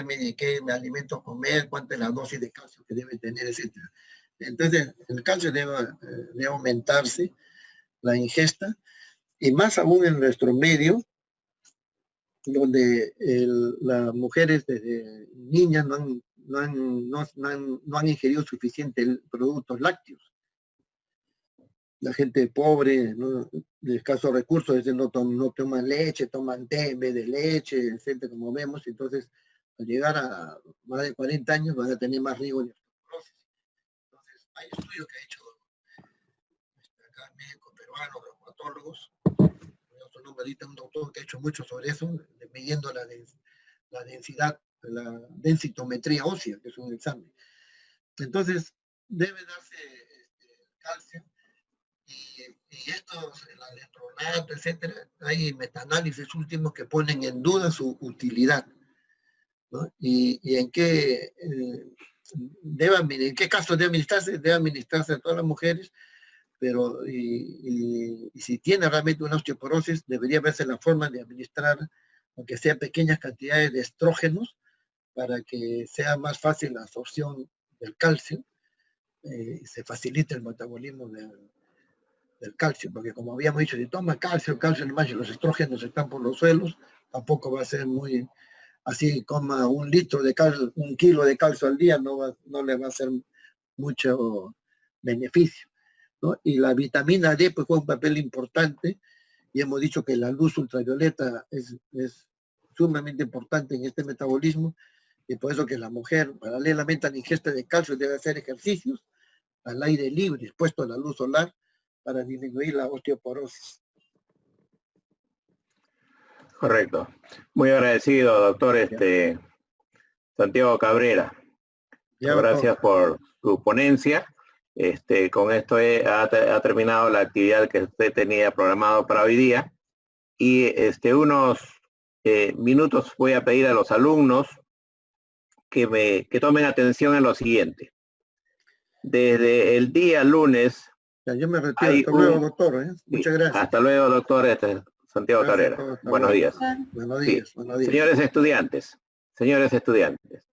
alimento comer, cuánta es la dosis de calcio que debe tener, etc. Entonces, el calcio debe aumentarse, la ingesta, y más aún en nuestro medio, donde las mujeres desde niñas no han ingerido suficientes productos lácteos. La gente pobre, ¿no?, de escasos recursos, no toman leche, toman té en vez de leche, etcétera, como vemos. Entonces, al llegar a más de 40 años van a tener más riesgo de osteoporosis. Entonces, hay estudios que ha hecho acá médicos peruanos, reumatólogos, un doctor que ha hecho mucho sobre eso, midiendo la densidad, la densitometría ósea, que es un examen. Entonces, debe darse calcio, y estos, el alendronato, etcétera, hay metaanálisis últimos que ponen en duda su utilidad, ¿no? Y en qué caso debe administrarse a todas las mujeres, pero y si tiene realmente una osteoporosis, debería verse la forma de administrar, aunque sea pequeñas cantidades de estrógenos, para que sea más fácil la absorción del calcio, se facilite el metabolismo del calcio, porque como habíamos dicho, si toma calcio nomás y los estrógenos están por los suelos, tampoco va a ser muy, así coma un kilo de calcio al día, no le va a hacer mucho beneficio, ¿no? Y la vitamina D pues juega un papel importante, y hemos dicho que la luz ultravioleta es sumamente importante en este metabolismo, y por eso que la mujer, paralelamente a la ingesta de calcio, debe hacer ejercicios al aire libre, expuesto a la luz solar, para disminuir la osteoporosis. Correcto. Muy agradecido, doctor Santiago Cabrera. Gracias por su ponencia. Con esto ha terminado la actividad que usted tenía programado para hoy día. Y unos minutos voy a pedir a los alumnos que tomen atención en lo siguiente. Desde el día lunes... Yo me retiro. Hasta luego, doctor. Muchas gracias. Hasta luego, doctor Santiago Cabrera. Buenos días. Buenos días. Señores estudiantes,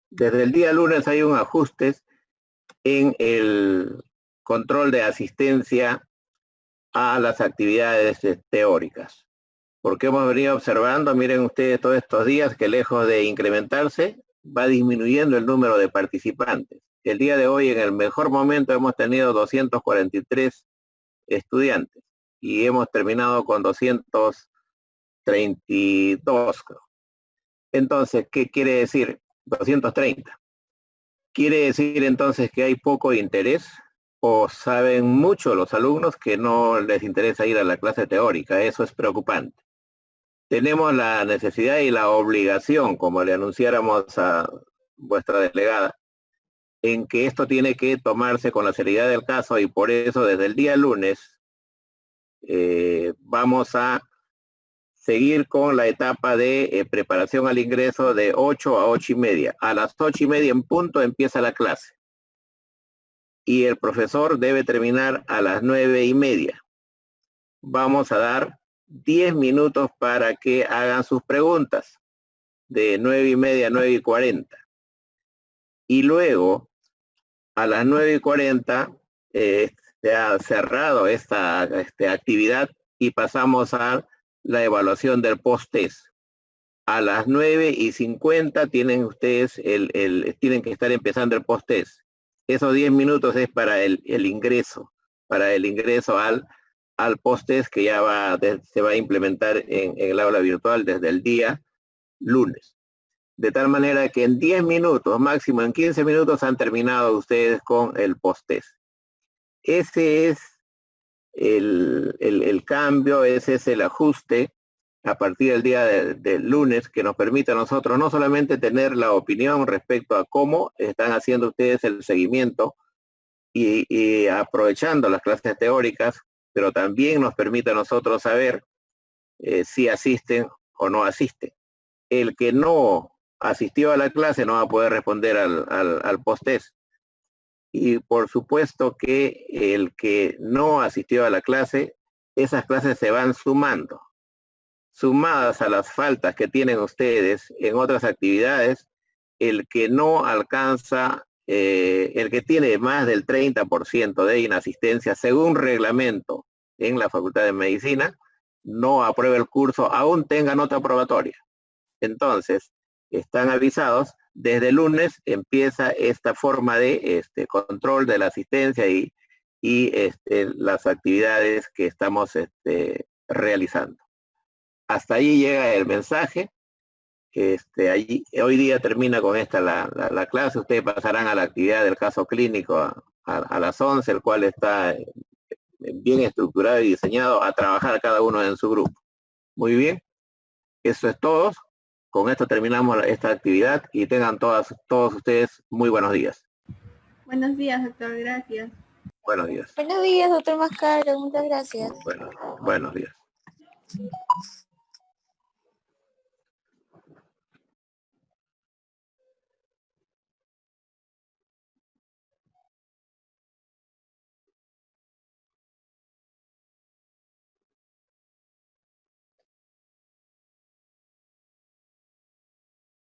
desde el día lunes hay un ajuste en el control de asistencia a las actividades teóricas. Porque hemos venido observando, miren ustedes todos estos días, que lejos de incrementarse, va disminuyendo el número de participantes. El día de hoy, en el mejor momento, hemos tenido 243 estudiantes y hemos terminado con 232. Entonces, ¿qué quiere decir? 230. ¿Quiere decir entonces que hay poco interés, o saben mucho los alumnos que no les interesa ir a la clase teórica? Eso es preocupante. Tenemos la necesidad y la obligación, como le anunciáramos a vuestra delegada, en que esto tiene que tomarse con la seriedad del caso, y por eso desde el día lunes vamos a seguir con la etapa de preparación al ingreso de 8 a 8:30. A las 8:30 en punto empieza la clase. Y el profesor debe terminar a las 9:30. Vamos a dar 10 minutos para que hagan sus preguntas, de 9:30 a 9:40. Y luego, a las 9:40, se ha cerrado esta actividad y pasamos a la evaluación del post-test. A las 9:50 tienen ustedes tienen que estar empezando el post-test. Esos 10 minutos es para el ingreso al post-test que ya se va a implementar en el aula virtual desde el día lunes. De tal manera que en 10 minutos, máximo en 15 minutos, han terminado ustedes con el post-test. Ese es el cambio, ese es el ajuste a partir del día del lunes que nos permite a nosotros no solamente tener la opinión respecto a cómo están haciendo ustedes el seguimiento y aprovechando las clases teóricas, pero también nos permite a nosotros saber si asisten o no asisten. El que no asistió a la clase no va a poder responder al post-test. Y por supuesto que el que no asistió a la clase, esas clases se van sumando. Sumadas a las faltas que tienen ustedes en otras actividades, el que no alcanza, el que tiene más del 30% de inasistencia según reglamento en la Facultad de Medicina, no aprueba el curso, aún tenga nota aprobatoria. Entonces, están avisados, desde el lunes empieza esta forma de control de la asistencia y las actividades que estamos realizando. Hasta ahí llega el mensaje. Hoy día termina con esta la clase. Ustedes pasarán a la actividad del caso clínico a las 11, el cual está bien estructurado y diseñado a trabajar cada uno en su grupo. Muy bien, eso es todo. Con esto terminamos esta actividad y tengan todos ustedes muy buenos días. Buenos días, doctor. Gracias. Buenos días. Buenos días, doctor Mascaro. Muchas gracias. Buenos días.